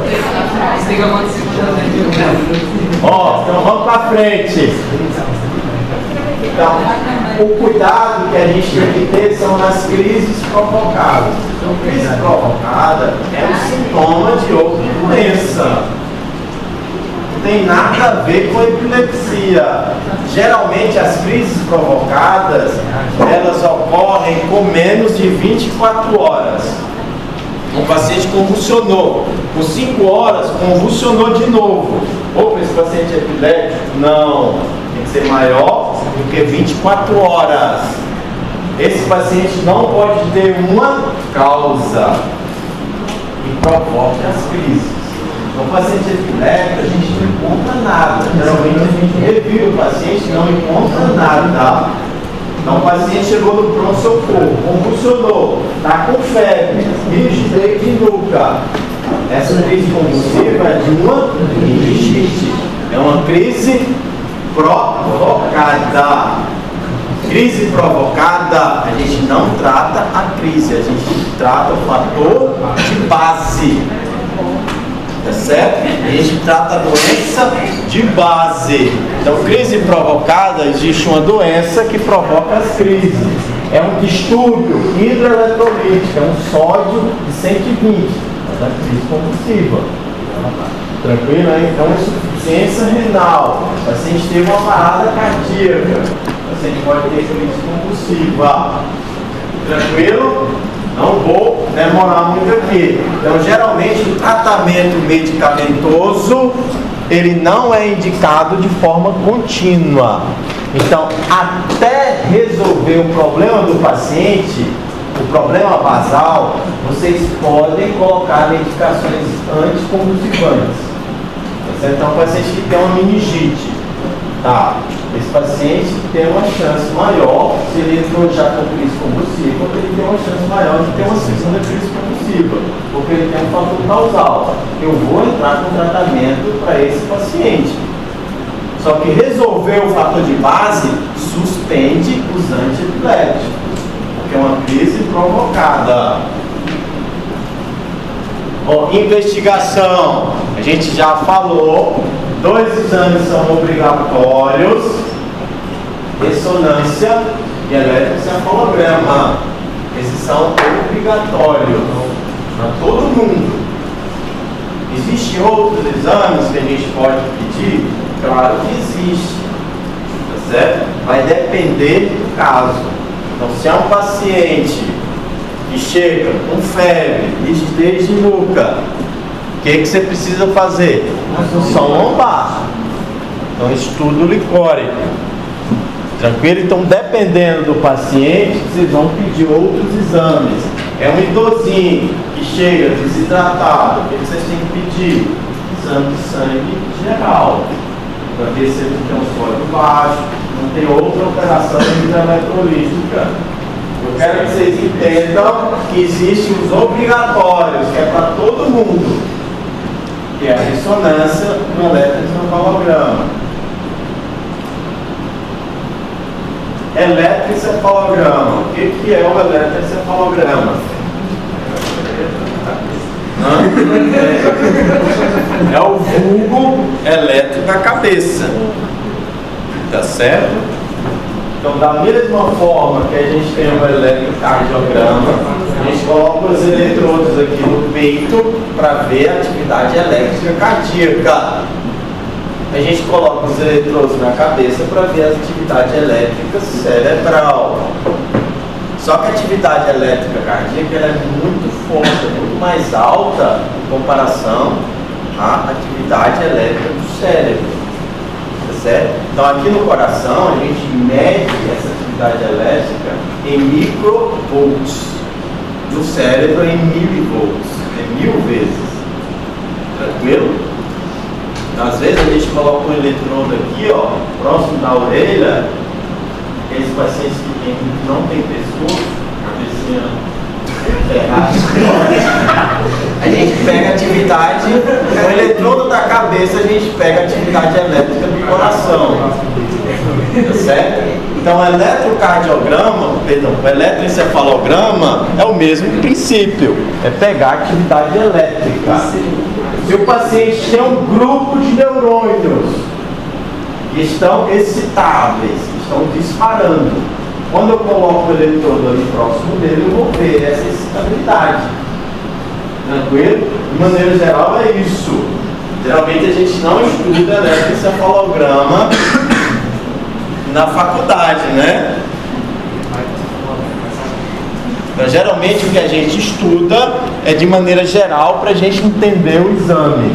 siga uma segunda. Ó, então vamos pra frente. Então, o cuidado que a gente tem que ter são nas crises provocadas. Então, crise provocada é um sintoma de outra doença. Não tem nada a ver com epilepsia. Geralmente, as crises provocadas, elas ocorrem com menos de 24 horas. O paciente convulsionou. Por 5 horas, convulsionou de novo. Opa, esse paciente é epilético? Não. Tem que ser maior do que 24 horas. Esse paciente não pode ter uma causa que provoque as crises. No paciente epilético, a gente não encontra nada. Geralmente, a gente revira o paciente e não encontra nada. Então, o paciente chegou no pronto-socorro, convulsionou, está com febre, rigidez de nuca. Essa crise convulsiva é de uma meningite. É uma crise provocada. Crise provocada, a gente não trata a crise, a gente trata o fator de base. Tá certo? A gente trata a doença de base. Então, crise provocada, existe uma doença que provoca as crises. É um distúrbio hidroeletrolítico, é um sódio de 120, é a crise convulsiva. Tranquilo, né? Então, insuficiência renal. O paciente teve uma parada cardíaca. O paciente pode ter crise convulsiva. Tranquilo? Não vou demorar muito aqui. Então, geralmente, o tratamento medicamentoso, ele não é indicado de forma contínua. Então, até resolver o problema do paciente, o problema basal, vocês podem colocar medicações anticonvulsivantes. Então, o paciente que tem uma meningite, tá? Esse paciente tem uma chance maior, se ele entrou já com crise convulsiva, ele tem uma chance maior de ter uma segunda crise convulsiva, porque ele tem um fator causal. Eu vou entrar com tratamento para esse paciente. Só que resolver o fator de base suspende os antiepiléticos, porque é uma crise provocada. Bom, investigação, a gente já falou, 2 exames são obrigatórios, ressonância e eletroencefalograma. Esses são obrigatórios para todo mundo. Existem outros exames que a gente pode pedir? Claro que existe, tá certo? Vai depender do caso. Então, se é um paciente que chega com febre, rigidez de nuca, o que você precisa fazer? Uma função lombar. Então, estudo licórico. Tranquilo? Então, dependendo do paciente, vocês vão pedir outros exames. É um idosinho que chega desidratado, o que vocês têm que pedir? Exame de sangue geral, para ver se ele tem um sódio baixo, não tem outra alteração hidroeletrolítica. Eu quero que vocês entendam que existem os obrigatórios, que é para todo mundo, que é a ressonância e o eletroencefalograma. Eletroencefalograma. O que é o eletroencefalograma? É o vulgo elétrico da cabeça. Tá certo? Então, da mesma forma que a gente tem o eletrocardiograma, a gente coloca os eletrodos aqui no peito para ver a atividade elétrica cardíaca. A gente coloca os eletrodos na cabeça para ver a atividade elétrica cerebral. Só que a atividade elétrica cardíaca ela é muito forte, é muito mais alta em comparação à atividade elétrica do cérebro. Tá certo? Então aqui no coração a gente mede essa atividade elétrica em microvolts. Do cérebro em milivolts. É 1000 vezes. Tranquilo? Às vezes a gente coloca um eletrodo aqui, ó, próximo da orelha. Aqueles pacientes que não tem pescoço, cabecinha ferrada. A gente pega atividade, o eletrodo da cabeça, a gente pega a atividade elétrica do coração. Tá certo? Então o eletrocardiograma, perdão, o eletroencefalograma é o mesmo princípio, é pegar a atividade elétrica. Se o paciente tem um grupo de neurônios que estão excitáveis, que estão disparando, quando eu coloco o eletrodo ali próximo dele, eu vou ver essa excitabilidade. Tranquilo? De maneira geral é isso. Geralmente a gente não estuda eletroencefalograma na faculdade, né? Então, geralmente o que a gente estuda é de maneira geral para a gente entender o exame,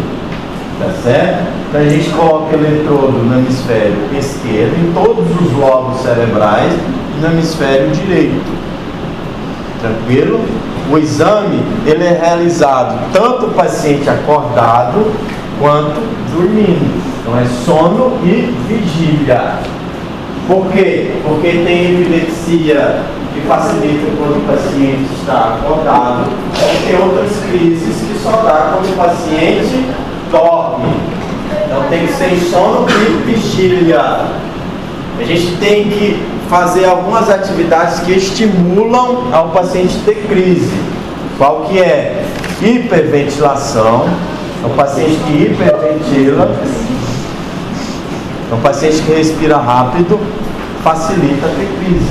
tá certo? Então a gente coloca o eletrodo no hemisfério esquerdo, em todos os lobos cerebrais, e no hemisfério direito. Tranquilo? O exame ele é realizado tanto o paciente acordado quanto dormindo. Então é sono e vigília. Por quê? Porque tem epilepsia que facilita quando o paciente está acordado, e tem outras crises que só dá quando o paciente dorme. Então tem que ser sono e vigília. A gente tem que fazer algumas atividades que estimulam ao paciente ter crise. Qual que é? Hiperventilação. É o paciente que hiperventila. É um paciente que respira rápido, facilita ter crise.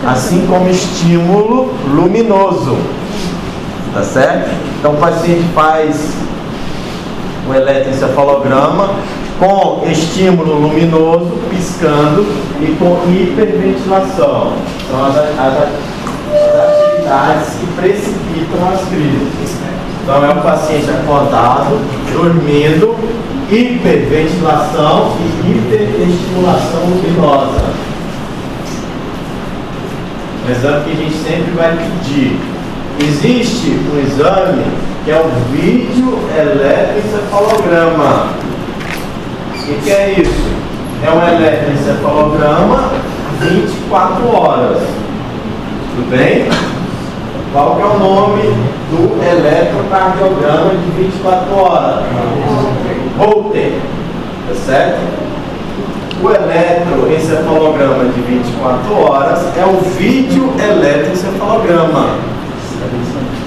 Assim como estímulo luminoso. Tá certo? Então o paciente faz o eletroencefalograma com estímulo luminoso, piscando, e com hiperventilação. São as atividades que precipitam as crises. Então é o paciente acordado, dormindo, hiperventilação e hiperestimulação luminosa. Um exame que a gente sempre vai pedir. Existe um exame que é o vídeo eletroencefalograma. O que é isso? É um eletroencefalograma 24 horas. Tudo bem? Qual que é o nome do eletrocardiograma de 24 horas? Holter. Tá certo? O eletroencefalograma de 24 horas é o vídeo eletroencefalograma.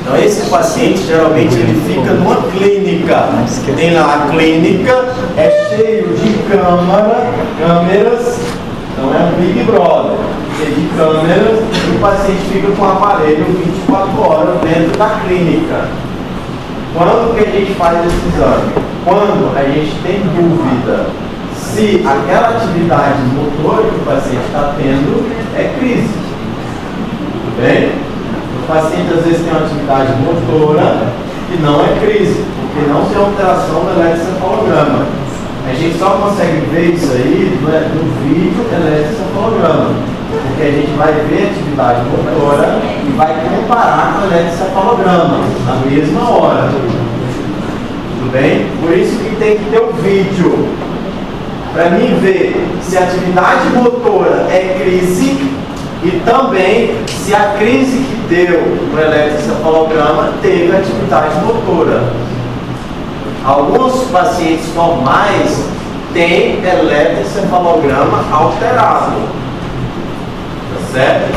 Então esse paciente geralmente ele fica numa clínica. Tem lá a clínica, é cheio de câmeras, não é um Big Brother, cheio de câmeras, e o paciente fica com o aparelho 24 horas dentro da clínica. Quando que a gente faz esse exame? Quando a gente tem dúvida se aquela atividade motora que o paciente está tendo é crise. Tudo bem? O paciente às vezes tem uma atividade motora que não é crise, porque não tem alteração do eletroencefalograma. A gente só consegue ver isso aí no vídeo eletroencefalograma, porque a gente vai ver a atividade motora e vai comparar com o eletroencefalograma na mesma hora. Tudo bem? Por isso que tem que ter o vídeo, para mim ver se a atividade motora é crise e também se a crise que deu no eletroencefalograma teve atividade motora. Alguns pacientes normais têm eletroencefalograma alterado. Tá certo?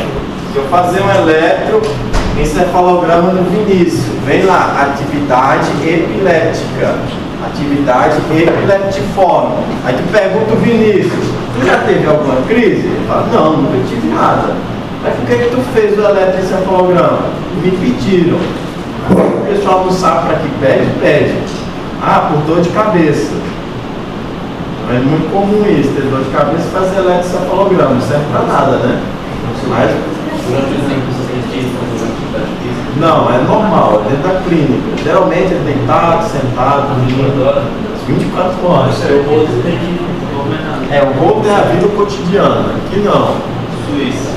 Se eu fazer um eletroencefalograma no Vinícius, vem lá, atividade epilética. Atividade epileptiforme. Aí tu pergunta o Vinícius, tu já teve alguma crise? Ele fala, não, nunca tive nada. Mas por que tu fez o eletroencefalograma? Me pediram. O pessoal não sabe para que pede. Ah, por dor de cabeça. É muito comum isso, ter dor de cabeça e fazer eletroencefalograma. Não serve para nada, né? Mas, Durante o tempo você tem atividade física? não, é normal, é dentro da clínica. Geralmente é deitado, sentado, dormindo. 24 horas. Eu vou ter que É, o Holter é a vida cotidiana. Aqui não. Suíça.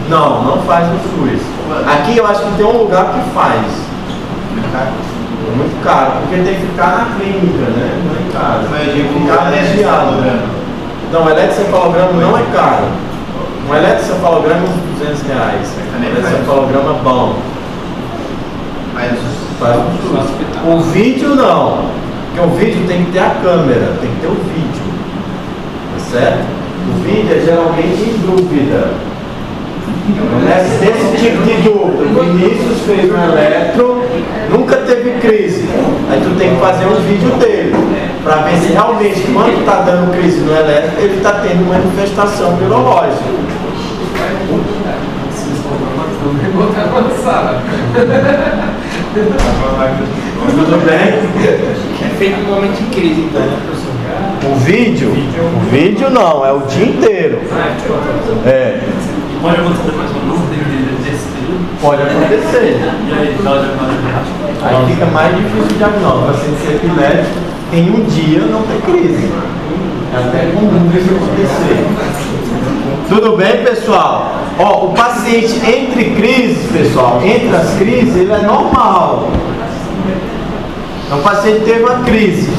Não faz no SUS. Aqui eu acho que tem um lugar que faz. Muito caro, porque tem que ficar na clínica, né? Não é caro. Mas Tem que ficar regiado. Não, o eletrocefalograma não é caro. Um eletrocefalograma é uns R$200. Um eletrocefalograma bom. Mas Faz no SUS. O vídeo não. Porque o vídeo tem que ter a câmera, tem que ter o vídeo. Tá certo? O vídeo é geralmente em dúvida. Desse tipo de dúvida. O Vinícius fez um eletro, nunca teve crise. Aí tu tem que fazer um vídeo dele, para ver se realmente, quando está dando crise no eletro, ele está tendo manifestação neurológica. Tudo bem? É feito no momento de crise, então, né, professor? O vídeo não, é o dia inteiro. É. Pode acontecer mais ou menos desse período? Pode acontecer. E aí, dá o diagnóstico? Aí fica mais difícil o diagnóstico. O paciente ser epilético em um dia não tem crise. É até comum isso acontecer. Tudo bem, pessoal? Ó, o paciente entre crises, pessoal, entre as crises, ele é normal. Então o paciente teve uma crise.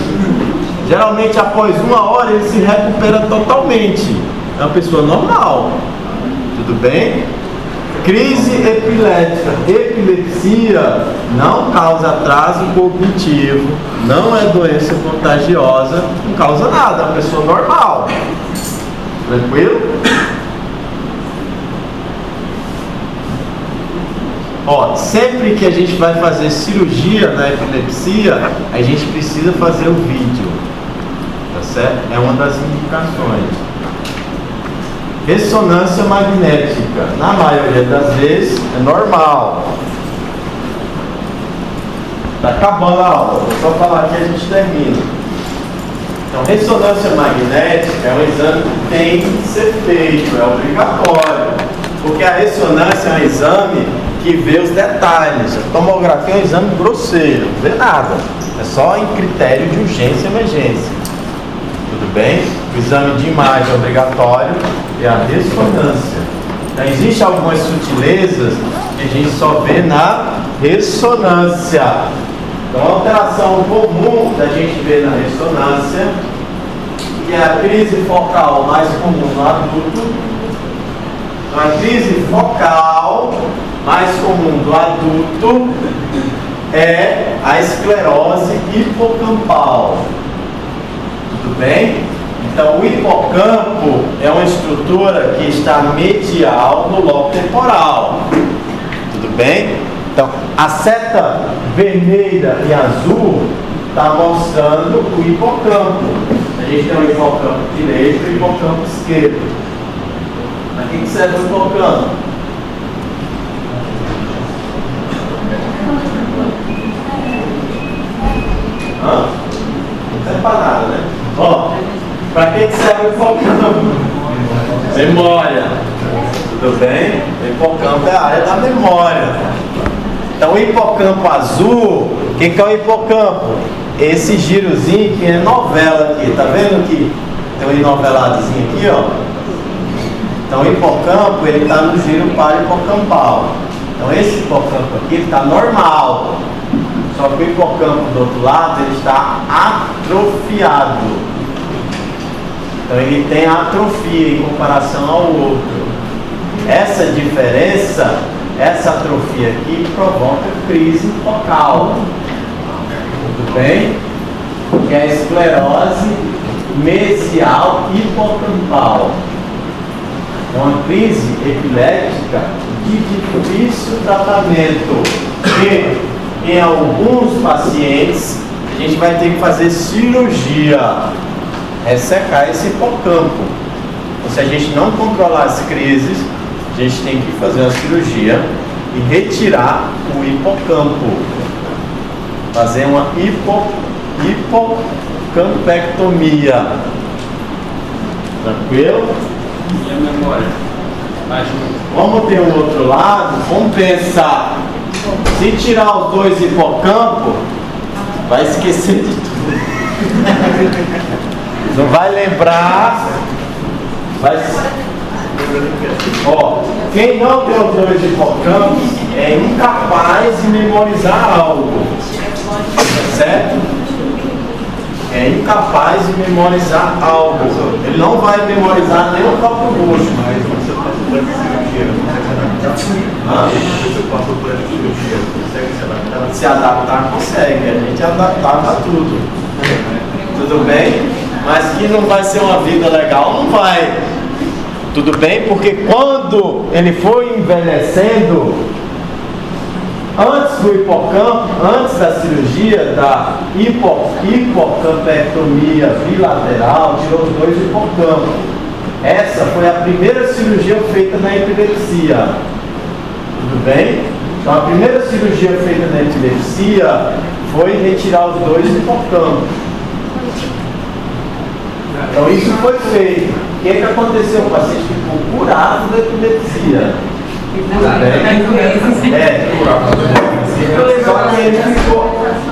Geralmente após 1 hora ele se recupera totalmente. É uma pessoa normal. Tudo bem? Crise epilética. Epilepsia não causa atraso cognitivo, não é doença contagiosa, não causa nada, é uma pessoa normal. Tranquilo? Ó, sempre que a gente vai fazer cirurgia na epilepsia, a gente precisa fazer o vídeo. Tá certo? É uma das indicações. Ressonância magnética, na maioria das vezes, é normal. Tá acabando a aula, vou só falar aqui e a gente termina. Então, ressonância magnética é um exame que tem que ser feito, é obrigatório. Porque a ressonância é um exame que vê os detalhes. A tomografia é um exame grosseiro, não vê nada. É só em critério de urgência e emergência. Tudo bem? O exame de imagem é obrigatório e a ressonância. Então, existem algumas sutilezas que a gente só vê na ressonância. Então, a alteração comum da gente ver na ressonância, que é a crise focal mais comum no adulto. Então, a crise focal mais comum do adulto é a esclerose hipocampal. Tudo bem? Então, o hipocampo é uma estrutura que está medial no lobo temporal. Tudo bem? Então, a seta vermelha e azul está mostrando o hipocampo. A gente tem o hipocampo direito e o hipocampo esquerdo. Para que serve o hipocampo? Não serve para nada, né? Ó, para que serve o hipocampo? Memória. Tudo bem? O hipocampo é a área da memória. Então, o hipocampo azul, o que é o hipocampo? Esse girozinho que é novela aqui, tá vendo que tem um enoveladozinho aqui, ó? Então, o hipocampo, ele está no giro parahipocampal. Então, esse hipocampo aqui, ele está normal. Só que o hipocampo do outro lado, ele está atrofiado. Então, ele tem atrofia em comparação ao outro. Essa diferença, essa atrofia aqui, provoca crise focal. Tudo bem? Que é a esclerose mesial hipocampal. É uma crise epilética de difícil tratamento. E em alguns pacientes, a gente vai ter que fazer cirurgia, ressecar esse hipocampo. Então, se a gente não controlar as crises, a gente tem que fazer uma cirurgia e retirar o hipocampo. Fazer uma hipocampectomia. Tranquilo? E a memória? Vamos ter um outro lado, vamos pensar. Se tirar os dois hipocampos, vai esquecer de tudo. Não vai lembrar. Ó, quem não tem os dois hipocampos é incapaz de memorizar algo. Certo? É incapaz de memorizar algo. Ele não vai memorizar nem o próprio rosto. Mas você passou por essa cirurgia, não consegue se adaptar. Você passou por essa cirurgia, consegue se adaptar? Se adaptar, consegue. A gente adaptava tudo. Tudo bem? Mas que não vai ser uma vida legal, não vai. Tudo bem? Porque quando ele foi envelhecendo, antes do hipocampo, antes da cirurgia da hipocampectomia bilateral, tirou os dois hipocampos. Essa foi a primeira cirurgia feita na epilepsia. Tudo bem? Então a primeira cirurgia feita na epilepsia foi retirar os dois hipocampos. Então isso foi feito. O que aconteceu? O paciente ficou curado da epilepsia. Só que ele ficou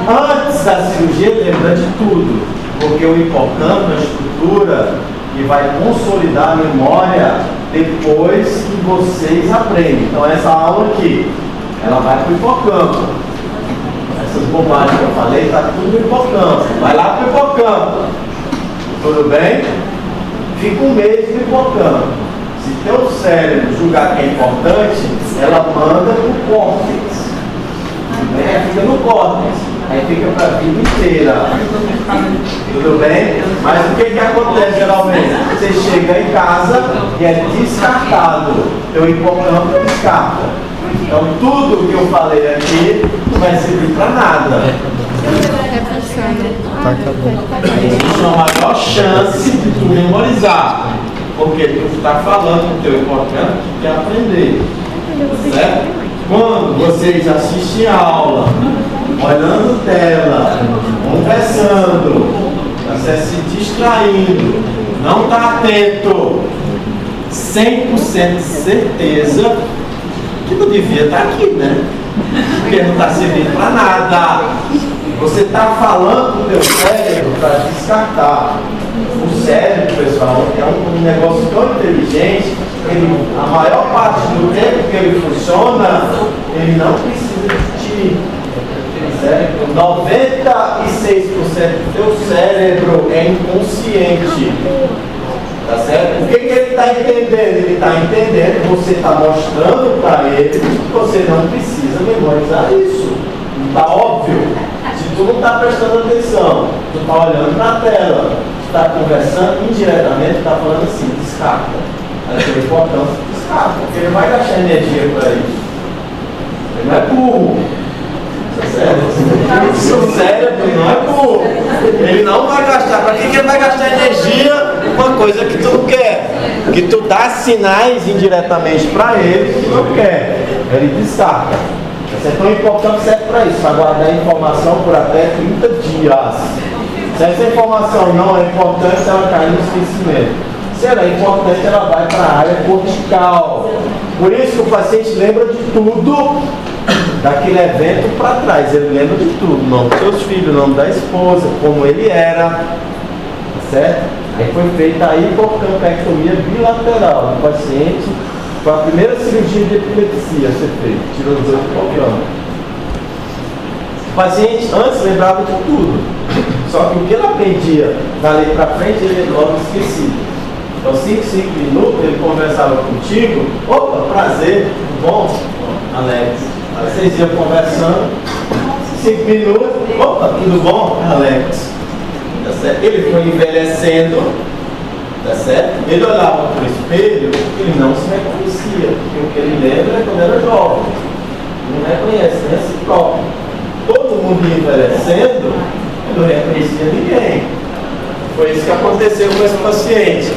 antes da cirurgia, lembra de tudo, porque o hipocampo é a estrutura que vai consolidar a memória depois que vocês aprendem. Então essa aula aqui, ela vai para o hipocampo. Essas bobagens que eu falei, está tudo no hipocampo. Vai lá para o hipocampo. Tudo bem? Fica um mês no hipocampo. Se teu cérebro julgar que é importante, ela manda para o córtex. Fica no córtex. Aí fica para a vida inteira. Tudo bem? Mas o que acontece geralmente? Você chega em casa e é descartado. Teu hipocampo descarta. Então tudo que eu falei aqui não vai servir para nada. Existe uma maior chance de tu memorizar. Porque tu está falando com o teu hipocampo, tu quer aprender. Certo? Quando vocês assistem a aula, olhando tela, conversando, você se distraindo, não está atento, 100% de certeza que não devia estar aqui, né? Porque não está servindo para nada. Você está falando com o teu cérebro para descartar. O cérebro, pessoal, é um negócio tão inteligente, a maior parte do tempo que ele funciona, ele não precisa de ti. Certo? 96% do teu cérebro é inconsciente. Tá certo? O que ele está entendendo? Ele está entendendo que você está mostrando para ele que você não precisa memorizar isso. Está óbvio. Se tu não está prestando atenção, tu está olhando para a tela, tu está conversando indiretamente, tu está falando assim, descarta. Aí o importante descarta, porque ele vai gastar energia para isso. Ele não é burro. Tá certo? O cérebro não é burro. Ele não vai gastar. Para que ele vai gastar energia com uma coisa que tu não quer? Que tu dá sinais indiretamente para ele que não quer. Ele descarta. Então o hipocampo serve para isso, para guardar a informação por até 30 dias. Se essa informação não é importante, ela cai no esquecimento. Se ela é importante, ela vai para a área cortical. Por isso que o paciente lembra de tudo daquele evento para trás. Ele lembra de tudo, o nome dos seus filhos, o nome da esposa, como ele era. Certo? Aí foi feita a hipocampectomia bilateral do paciente. Foi a primeira cirurgia de epilepsia a ser feita, tirou os dois hipocampos. O paciente antes lembrava de tudo, só que o que ele aprendia dali para frente ele logo esquecia. Então 5 minutos ele conversava contigo, opa, prazer, tudo bom? Alex. Aí vocês iam conversando, 5 minutos, opa, tudo bom? Alex. Tá certo? Ele foi envelhecendo. Tá certo? Ele olhava para o espelho e ele não se reconhecia, porque o que ele lembra é quando era jovem. Ele não reconhece nem a si próprio. Todo mundo ia envelhecendo, ele não reconhecia ninguém. Foi isso que aconteceu com esse paciente.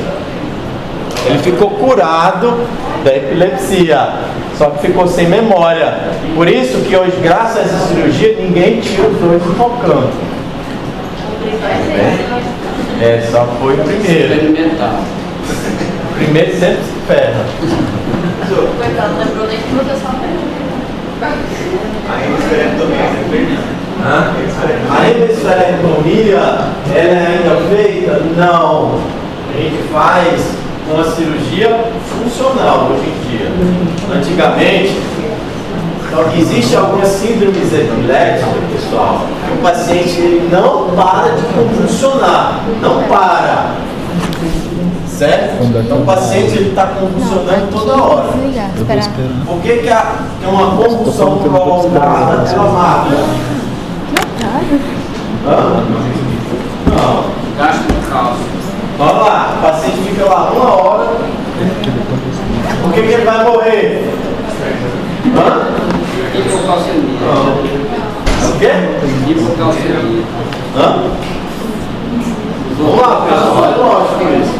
Ele ficou curado da epilepsia, só que ficou sem memória. Por isso que hoje, graças a essa cirurgia, ninguém tira os dois hipocampos. Só foi o primeiro. Experimentar. O primeiro sempre se ferra. Coitado, lembrou nem que proteção A hemispherectomia é sempre A hemispherectomia, ela é ainda feita? Não. A gente faz uma cirurgia funcional hoje em dia. Antigamente, então, existe algumas síndromes epiléticas, pessoal, que o paciente ele não para de convulsionar, não para. Certo? Então o paciente está convulsionando toda hora. Por que é uma convulsão prolongada ela mata? Não. Gasto de cálcio. Vamos lá, o paciente fica lá 1 hora. Por que ele vai morrer? Hipocalcemia. O quê? Hipocalcemia. Vamos lá, pessoal, é lógico isso.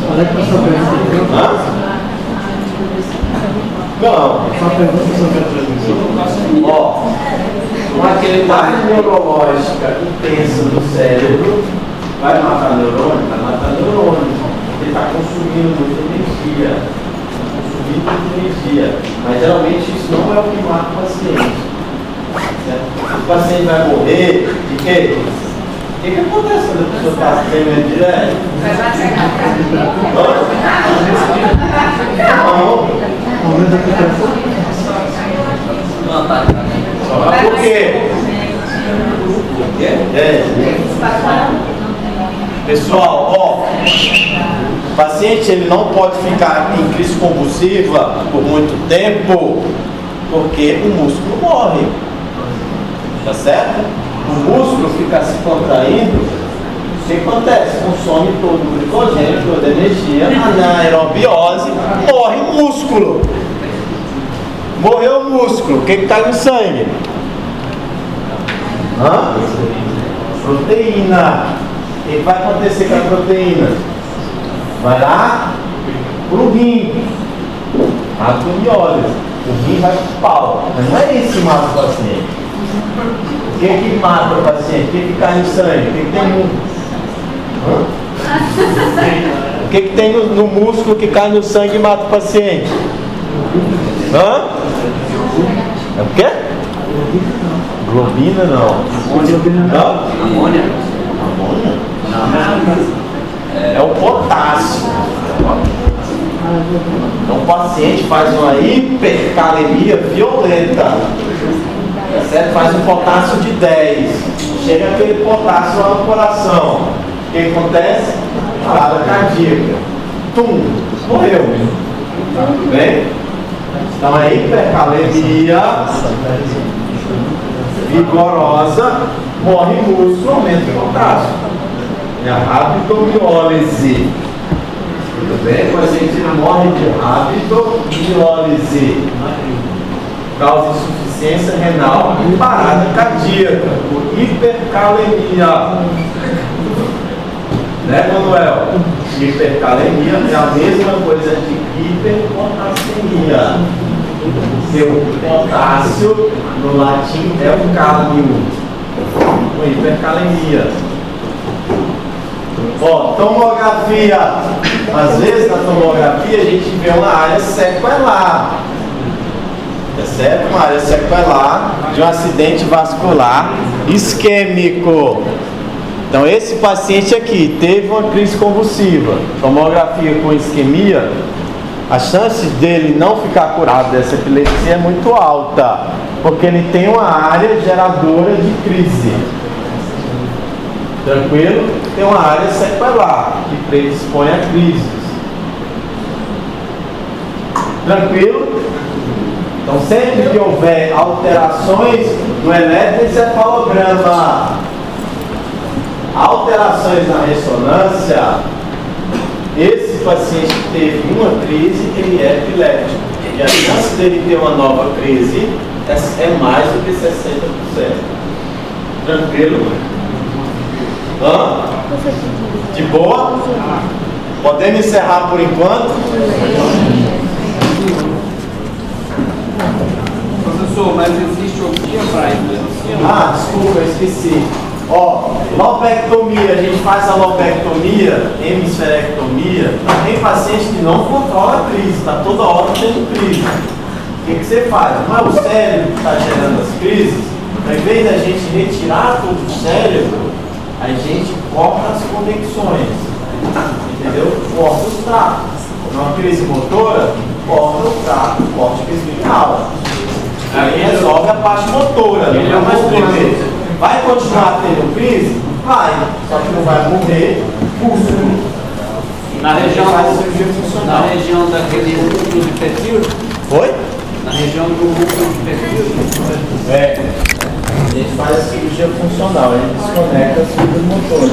Não. Ó, uma atividade neurológica intensa do cérebro vai matar neurônio? Vai matar neurônio. Ele está consumindo muita energia. Mas geralmente isso não é o que mata o paciente. Certo? O paciente vai morrer de quê? O que acontece quando a pessoa está tremendo direto? Não. Por quê? Pessoal, ó, o paciente ele não pode ficar em crise convulsiva por muito tempo, porque o músculo morre. Tá certo? O músculo fica se contraindo, o que acontece? Consome todo o glicogênio, toda a energia, na aerobiose, morre o músculo. Morreu o músculo, o que está no sangue? Proteína. O que vai acontecer com a proteína? Vai lá pro rim. Miólise. O rim vai pro pau. Mas não é isso que mata o paciente. O que mata o paciente? O que cai no sangue? O que tem no... O que tem no músculo que cai no sangue e mata o paciente? É o quê? Globina não. Não? Amônia. Amônia? É o potássio. Então o paciente faz uma hipercalemia violenta. Tá certo? Faz um potássio de 10. Chega aquele potássio lá no coração. O que acontece? Parada cardíaca. Morreu. Tudo bem? Então a hipercalemia vigorosa, morre músculo, aumenta o potássio. É a rabdomiólise. Tudo bem? O paciente morre de rabdomiólise. Causa insuficiência renal e parada cardíaca, por hipercalemia. Né, Manuel? Hipercalemia é a mesma coisa de hiperpotassemia. Seu potássio, no latim, é o cálcio. Com hipercalemia. Ó, tomografia. Às vezes na tomografia a gente vê uma área sequelar. É certo? Uma área sequelar de um acidente vascular isquêmico. Então esse paciente aqui teve uma crise convulsiva, tomografia com isquemia, a chance dele não ficar curado dessa epilepsia é muito alta, porque ele tem uma área geradora de crise. Tranquilo? Tem uma área sequelar que predispõe a crises. Tranquilo? Então sempre que houver alterações no eletroencefalograma, alterações na ressonância, esse paciente que teve uma crise, ele é epiléptico. E a chance dele ter uma nova crise é mais do que 60%. Tranquilo? De boa? Podemos encerrar por enquanto? Professor, mas existe opção para isso? Desculpa, eu esqueci. Ó, lobectomia, a gente faz a lobectomia, hemisferectomia, tem paciente que não controla a crise, está toda hora tendo crise. O que você faz? Não é o cérebro que está gerando as crises? Ao invés da gente retirar todo o cérebro, a gente corta as conexões, entendeu? Corta os trapos. uma crise motora, corta o trato, corte espinhal. Aí resolve a parte motora, não é mais morrer. Vai continuar tendo crise? Vai, só que não vai morrer músculo. Na região, Faz cirurgia na funcional. região daquele núcleo de perfil, Oi? na região do núcleo de perfil. É. A gente faz a cirurgia funcional, a gente desconecta a cirurgia motora.